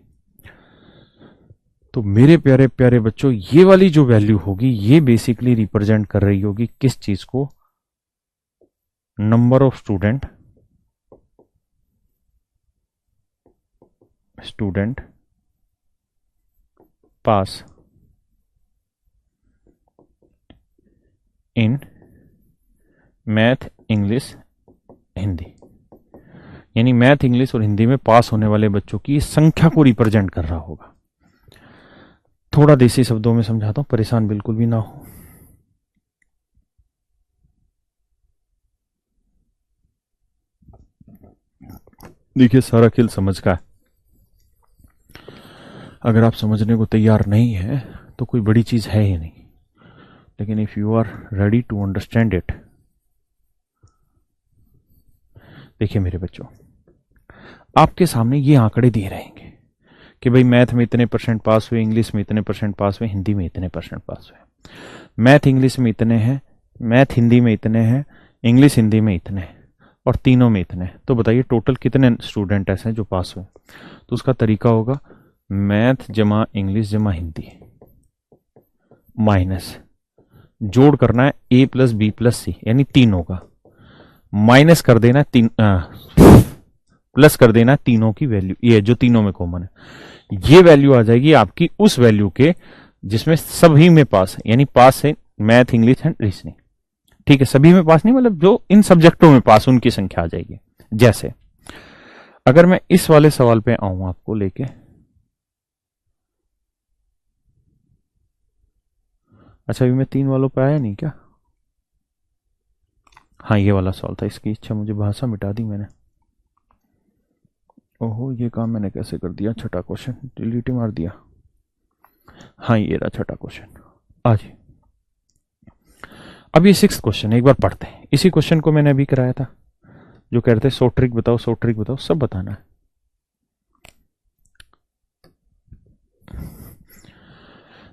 तो मेरे प्यारे प्यारे बच्चों ये वाली जो वैल्यू होगी ये बेसिकली रिप्रेजेंट कर रही होगी किस चीज को? Number of student pass in math English Hindi, यानी मैथ इंग्लिश और हिंदी में पास होने वाले बच्चों की संख्या को रिप्रेजेंट कर रहा होगा। थोड़ा देसी शब्दों में समझाता हूं, परेशान बिल्कुल भी ना हो। देखिए सारा खेल समझ का है। अगर आप समझने को तैयार नहीं है तो कोई बड़ी चीज है ही नहीं, लेकिन if you are ready to understand it. देखिए मेरे बच्चों, आपके सामने ये आंकड़े दिए रहेंगे कि भाई मैथ में इतने परसेंट पास हुए, इंग्लिश में इतने परसेंट पास हुए, हिंदी में इतने परसेंट पास हुए। मैथ इंग्लिश में इतने हैं, मैथ हिंदी में इतने हैं, इंग्लिश हिंदी में इतने हैं, और तीनों में इतने। तो बताइए टोटल कितने स्टूडेंट ऐसे हैं जो पास हुए। तो उसका तरीका होगा मैथ जमा इंग्लिश जमा हिंदी माइनस, जोड़ करना है ए प्लस बी प्लस सी, यानी तीनों का, माइनस कर देना प्लस कर देना तीनों की वैल्यू, ये जो तीनों में कॉमन है। ये वैल्यू आ जाएगी आपकी उस वैल्यू के जिसमें सभी में पास है, यानी पास है मैथ इंग्लिश एंड रीजनिंग। ठीक है, सभी में पास नहीं, मतलब जो इन सब्जेक्टों में पास उनकी संख्या आ जाएगी। जैसे अगर मैं इस वाले सवाल पे आऊं आपको लेके, अच्छा अभी मैं 3 वालों पे आया नहीं क्या? हाँ ये वाला सवाल था, इसकी इच्छा मुझे भाषा मिटा दी मैंने। ओहो ये काम मैंने कैसे कर दिया, छठा क्वेश्चन डिलीट ही मार दिया। हाँ ये रहा छठा क्वेश्चन। आज अब ये 6th क्वेश्चन एक बार पढ़ते हैं। इसी क्वेश्चन को मैंने अभी कराया था, जो कह रहे थे 100 ट्रिक बताओ 100 ट्रिक बताओ, सब बताना है।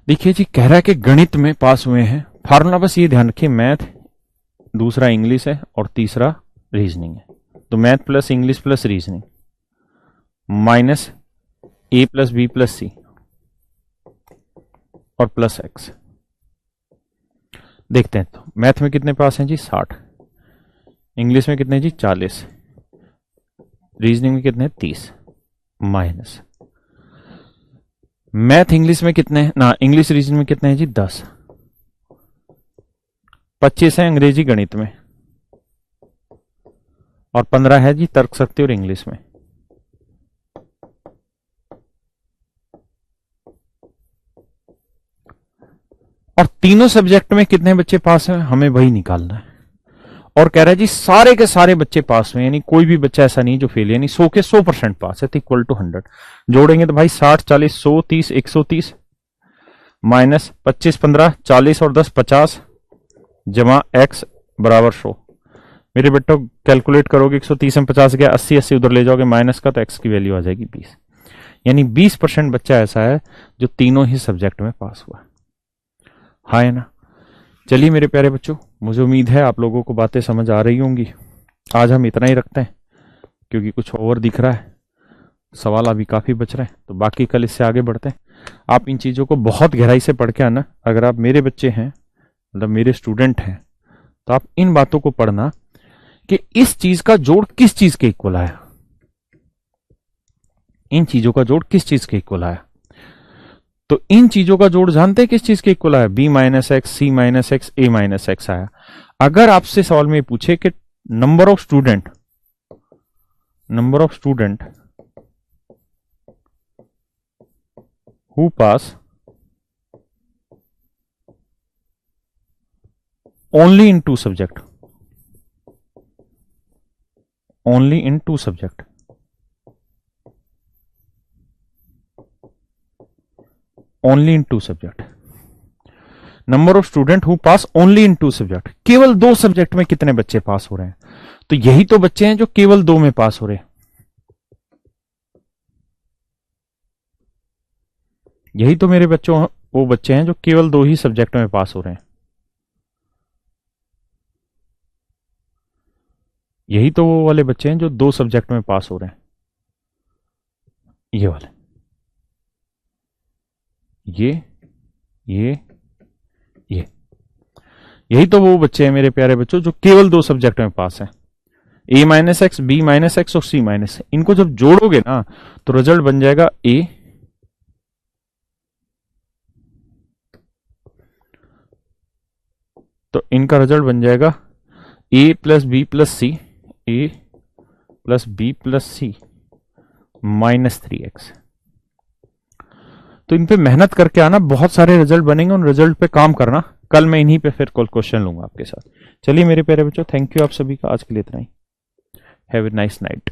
देखिए जी, कह रहा है कि गणित में पास हुए हैं, फार्मूला बस ये ध्यान रखिए, मैथ, दूसरा इंग्लिश है और तीसरा रीजनिंग है। तो math plus English plus reasoning minus A plus B plus C और प्लस एक्स। देखते हैं तो मैथ में कितने पास हैं जी 60, इंग्लिश में कितने जी 40, रीजनिंग में कितने 30, माइनस मैथ इंग्लिश में कितने हैं ना, इंग्लिश रीजनिंग में कितने हैं जी 10, 25 है अंग्रेजी गणित में और 15 है जी तर्कशक्ति और इंग्लिश में। और तीनों सब्जेक्ट में कितने बच्चे पास हैं हमें वही निकालना है। और कह रहा है जी सारे के सारे बच्चे पास हुए, यानी कोई भी बच्चा ऐसा नहीं जो फेल, यानी 100 के 100% पास है, तो इक्वल टू 100। जोड़ेंगे तो भाई 60 40 100 30 130 माइनस 25 15 40 और 10 50 जमा एक्स बराबर 100। मेरे बेटो कैलकुलेट करोगे 130 में 50 गया 80 80 उधर ले जाओगे माइनस का, तो एक्स की वैल्यू आ जाएगी 20, यानी 20% बच्चा ऐसा है जो तीनों ही सब्जेक्ट में पास हुआ। हाँ है ना। चलिए मेरे प्यारे बच्चों, मुझे उम्मीद है आप लोगों को बातें समझ आ रही होंगी। आज हम इतना ही रखते हैं क्योंकि कुछ और दिख रहा है, सवाल अभी काफी बच रहे हैं, तो बाकी कल इससे आगे बढ़ते हैं। आप इन चीजों को बहुत गहराई से पढ़ के आना। अगर आप मेरे बच्चे हैं, मतलब मेरे स्टूडेंट हैं, तो आप इन बातों को पढ़ना कि इस चीज का जोड़ किस चीज के इक्वल आया, इन चीजों का जोड़ किस चीज के इक्वल आया। तो इन चीजों का जोड़ जानते हैं किस चीज के इक्वल आया, बी माइनस एक्स सी माइनस एक्स ए माइनस एक्स आया। अगर आपसे सवाल में पूछे कि number of student who pass only in 2 subject, only in 2 subject, only in 2 subject, number of student who pass only in 2 subject, केवल 2 सब्जेक्ट में कितने बच्चे पास हो रहे हैं। तो यही तो बच्चे हैं जो केवल 2 में पास हो रहे हैं, यही तो मेरे बच्चों वो बच्चे हैं जो केवल 2 ही सब्जेक्ट में पास हो रहे हैं, यही तो वो वाले बच्चे हैं जो 2 सब्जेक्ट में पास हो रहे हैं, ये वाले, ये यही तो वो बच्चे हैं मेरे प्यारे बच्चों जो केवल 2 सब्जेक्ट में पास हैं, A minus x B minus x और सी माइनस। इनको जब जोड़ोगे ना तो रिजल्ट बन जाएगा ए, तो इनका रिजल्ट बन जाएगा ए प्लस बी प्लस सी, ए plus B plus C minus 3x। तो इन पे मेहनत करके आना, बहुत सारे रिजल्ट बनेंगे, उन रिजल्ट पे काम करना। कल मैं इन्हीं पे फिर क्वेश्चन लूंगा आपके साथ। चलिए मेरे प्यारे बच्चों, थैंक यू आप सभी का, आज के लिए इतना ही। Have a nice night.